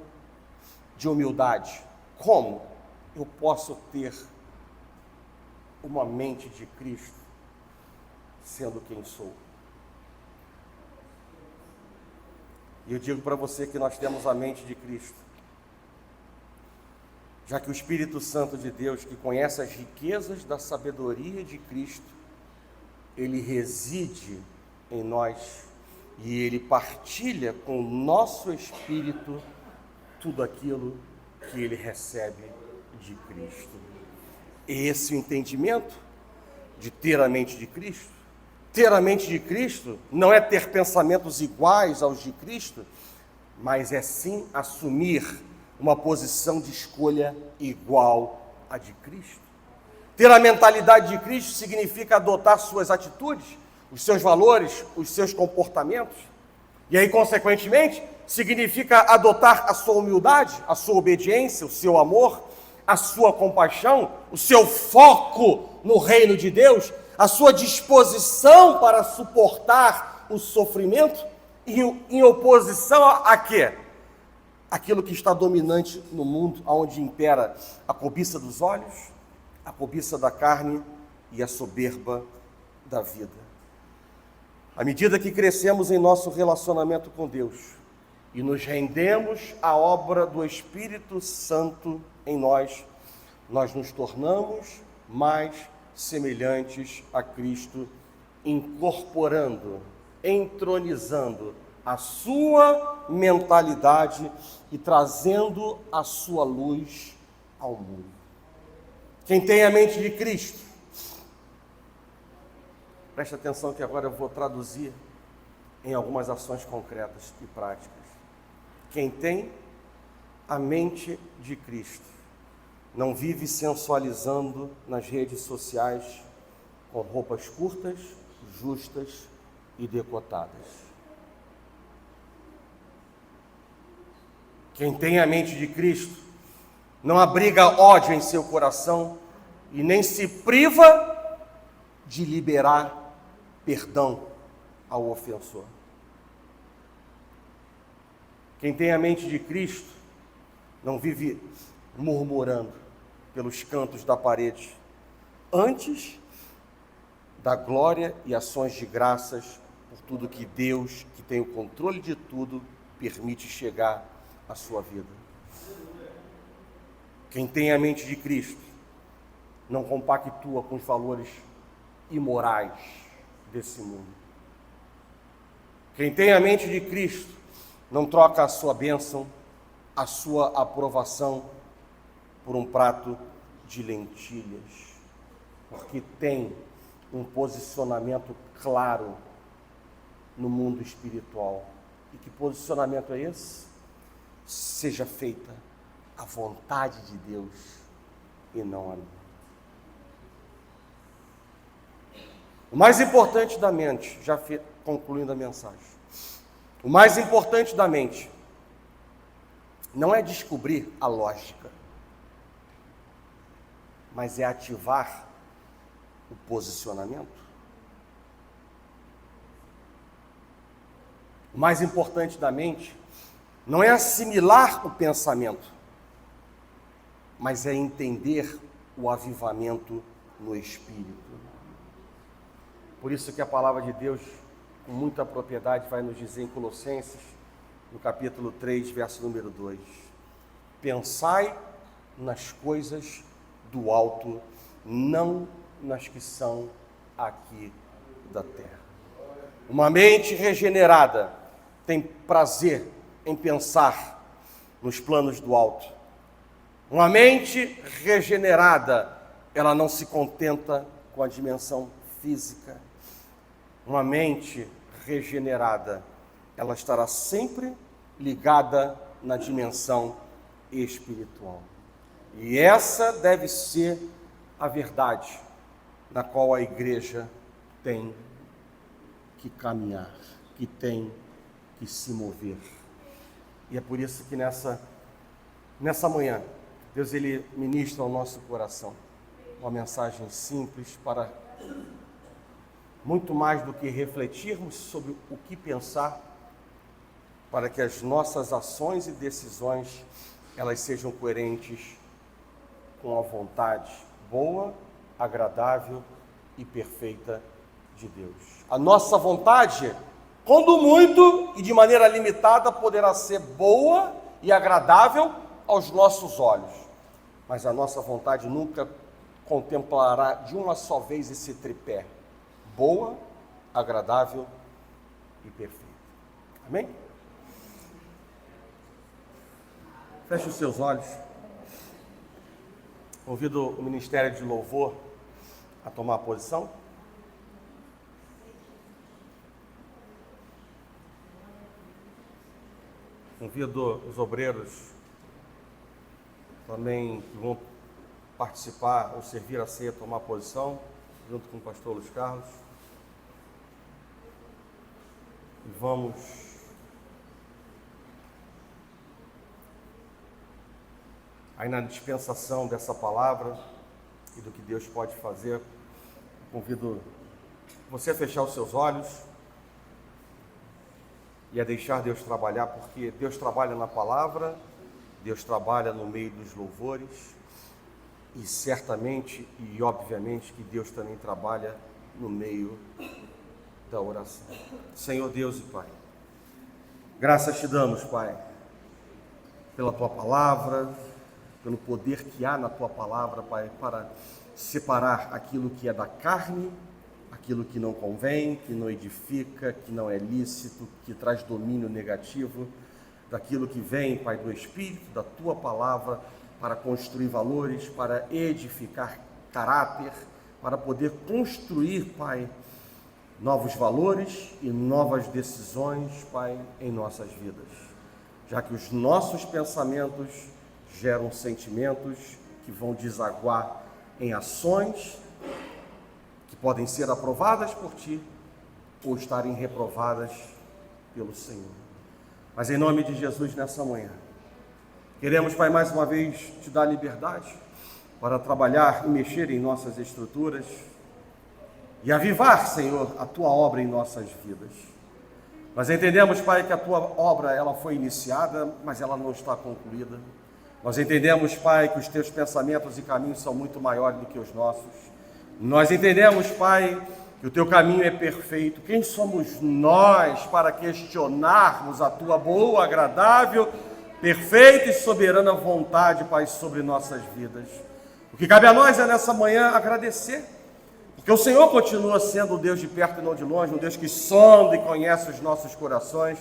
de humildade. Como eu posso ter uma mente de Cristo sendo quem sou? E eu digo para você que nós temos a mente de Cristo, já que o Espírito Santo de Deus, que conhece as riquezas da sabedoria de Cristo, ele reside em nós e ele partilha com o nosso espírito tudo aquilo que ele recebe de Cristo. Esse é o entendimento de ter a mente de Cristo. Ter a mente de Cristo não é ter pensamentos iguais aos de Cristo, mas é sim assumir uma posição de escolha igual à de Cristo. Ter a mentalidade de Cristo significa adotar suas atitudes, os seus valores, os seus comportamentos. E aí, consequentemente, significa adotar a sua humildade, a sua obediência, o seu amor, a sua compaixão, o seu foco no reino de Deus, a sua disposição para suportar o sofrimento, em oposição a quê? Aquilo que está dominante no mundo, onde impera a cobiça dos olhos, a cobiça da carne e a soberba da vida. À medida que crescemos em nosso relacionamento com Deus e nos rendemos à obra do Espírito Santo em nós, nós nos tornamos mais semelhantes a Cristo, incorporando, entronizando a sua mentalidade e trazendo a sua luz ao mundo. Quem tem a mente de Cristo, preste atenção que agora eu vou traduzir em algumas ações concretas e práticas. Quem tem a mente de Cristo não vive sensualizando nas redes sociais com roupas curtas, justas e decotadas. Quem tem a mente de Cristo não abriga ódio em seu coração e nem se priva de liberar perdão ao ofensor. Quem tem a mente de Cristo não vive murmurando pelos cantos da parede, antes da glória e ações de graças por tudo que Deus, que tem o controle de tudo, permite chegar à sua vida. Quem tem a mente de Cristo não compactua com os valores imorais desse mundo. Quem tem a mente de Cristo não troca a sua bênção, a sua aprovação por um prato de lentilhas, porque tem um posicionamento claro no mundo espiritual. E que posicionamento é esse? Seja feita a vontade de Deus e não a minha. O mais importante da mente, já concluindo a mensagem, o mais importante da mente não é descobrir a lógica, mas é ativar o posicionamento. O mais importante da mente não é assimilar o pensamento, mas é entender o avivamento no espírito. Por isso que a palavra de Deus, com muita propriedade, vai nos dizer em Colossenses, no capítulo 3, verso número 2: pensai nas coisas do alto, não nas que são aqui da terra. Uma mente regenerada tem prazer em pensar nos planos do alto. Uma mente regenerada, ela não se contenta com a dimensão física. Uma mente regenerada, ela estará sempre ligada na dimensão espiritual. E essa deve ser a verdade na qual a igreja tem que caminhar, que tem que se mover. E é por isso que nessa manhã, Deus ele ministra ao nosso coração uma mensagem simples para muito mais do que refletirmos sobre o que pensar, para que as nossas ações e decisões elas sejam coerentes com a vontade boa, agradável e perfeita de Deus. A nossa vontade, quando muito e de maneira limitada, poderá ser boa e agradável aos nossos olhos, mas a nossa vontade nunca contemplará de uma só vez esse tripé: boa, agradável e perfeita. Amém? Feche os seus olhos. Convido o Ministério de Louvor a tomar posição. Convido os obreiros também que vão participar ou servir a ceia a tomar posição, junto com o pastor Luiz Carlos. E vamos aí na dispensação dessa palavra e do que Deus pode fazer. Convido você a fechar os seus olhos e a deixar Deus trabalhar, porque Deus trabalha na palavra, Deus trabalha no meio dos louvores e certamente e obviamente que Deus também trabalha no meio da oração. Senhor Deus e Pai, graças te damos, Pai, pela Tua palavra, pelo poder que há na Tua palavra, Pai, para separar aquilo que é da carne, aquilo que não convém, que não edifica, que não é lícito, que traz domínio negativo, daquilo que vem, Pai, do Espírito, da Tua palavra, para construir valores, para edificar caráter, para poder construir, Pai, novos valores e novas decisões, Pai, em nossas vidas. já que os nossos pensamentos geram sentimentos que vão desaguar em ações que podem ser aprovadas por Ti ou estarem reprovadas pelo Senhor. Mas em nome de Jesus, nessa manhã, queremos, Pai, mais uma vez Te dar liberdade para trabalhar e mexer em nossas estruturas e avivar, Senhor, a Tua obra em nossas vidas. Nós entendemos, Pai, que a Tua obra ela foi iniciada, mas ela não está concluída. Nós entendemos, Pai, que os Teus pensamentos e caminhos são muito maiores do que os nossos. Nós entendemos, Pai, que o Teu caminho é perfeito. Quem somos nós para questionarmos a Tua boa, agradável, perfeita e soberana vontade, Pai, sobre nossas vidas? O que cabe a nós é nessa manhã agradecer, porque o Senhor continua sendo um Deus de perto e não de longe, um Deus que sonda e conhece os nossos corações,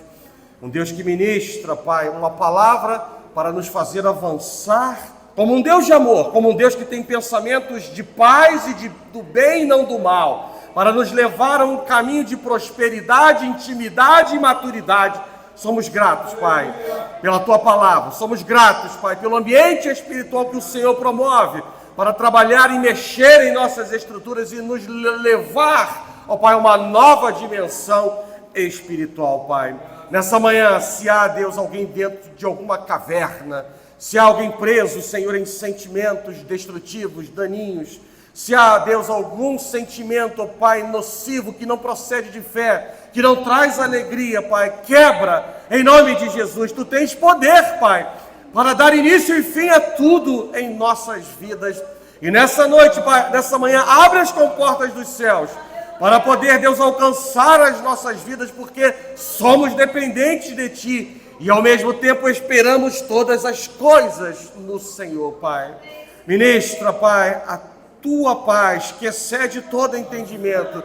um Deus que ministra, Pai, uma palavra para nos fazer avançar, como um Deus de amor, como um Deus que tem pensamentos de paz e do bem e não do mal, para nos levar a um caminho de prosperidade, intimidade e maturidade. Somos gratos, Pai, pela Tua palavra, somos gratos, Pai, pelo ambiente espiritual que o Senhor promove, para trabalhar e mexer em nossas estruturas e nos levar, ó Pai, a uma nova dimensão espiritual, Pai. Nessa manhã, se há, Deus, alguém dentro de alguma caverna, se há alguém preso, Senhor, em sentimentos destrutivos, daninhos, se há, Deus, algum sentimento, ó Pai, nocivo, que não procede de fé, que não traz alegria, Pai, quebra, em nome de Jesus. Tu tens poder, Pai, para dar início e fim a tudo em nossas vidas. E nessa noite, Pai, nessa manhã, abre as comportas dos céus, para poder, Deus, alcançar as nossas vidas, porque somos dependentes de Ti e ao mesmo tempo esperamos todas as coisas no Senhor, Pai. Ministra, Pai, a Tua paz, que excede todo entendimento.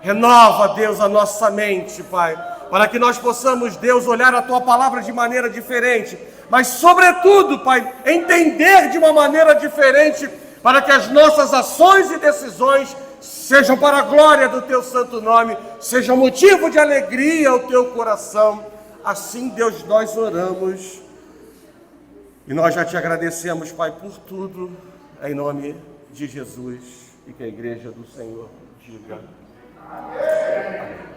Renova, Deus, a nossa mente, Pai, para que nós possamos, Deus, olhar a Tua palavra de maneira diferente, mas sobretudo, Pai, entender de uma maneira diferente, para que as nossas ações e decisões sejam para a glória do Teu santo nome, sejam motivo de alegria ao Teu coração. Assim, Deus, nós oramos e nós já Te agradecemos, Pai, por tudo, em nome de Jesus, e que a igreja do Senhor diga amém.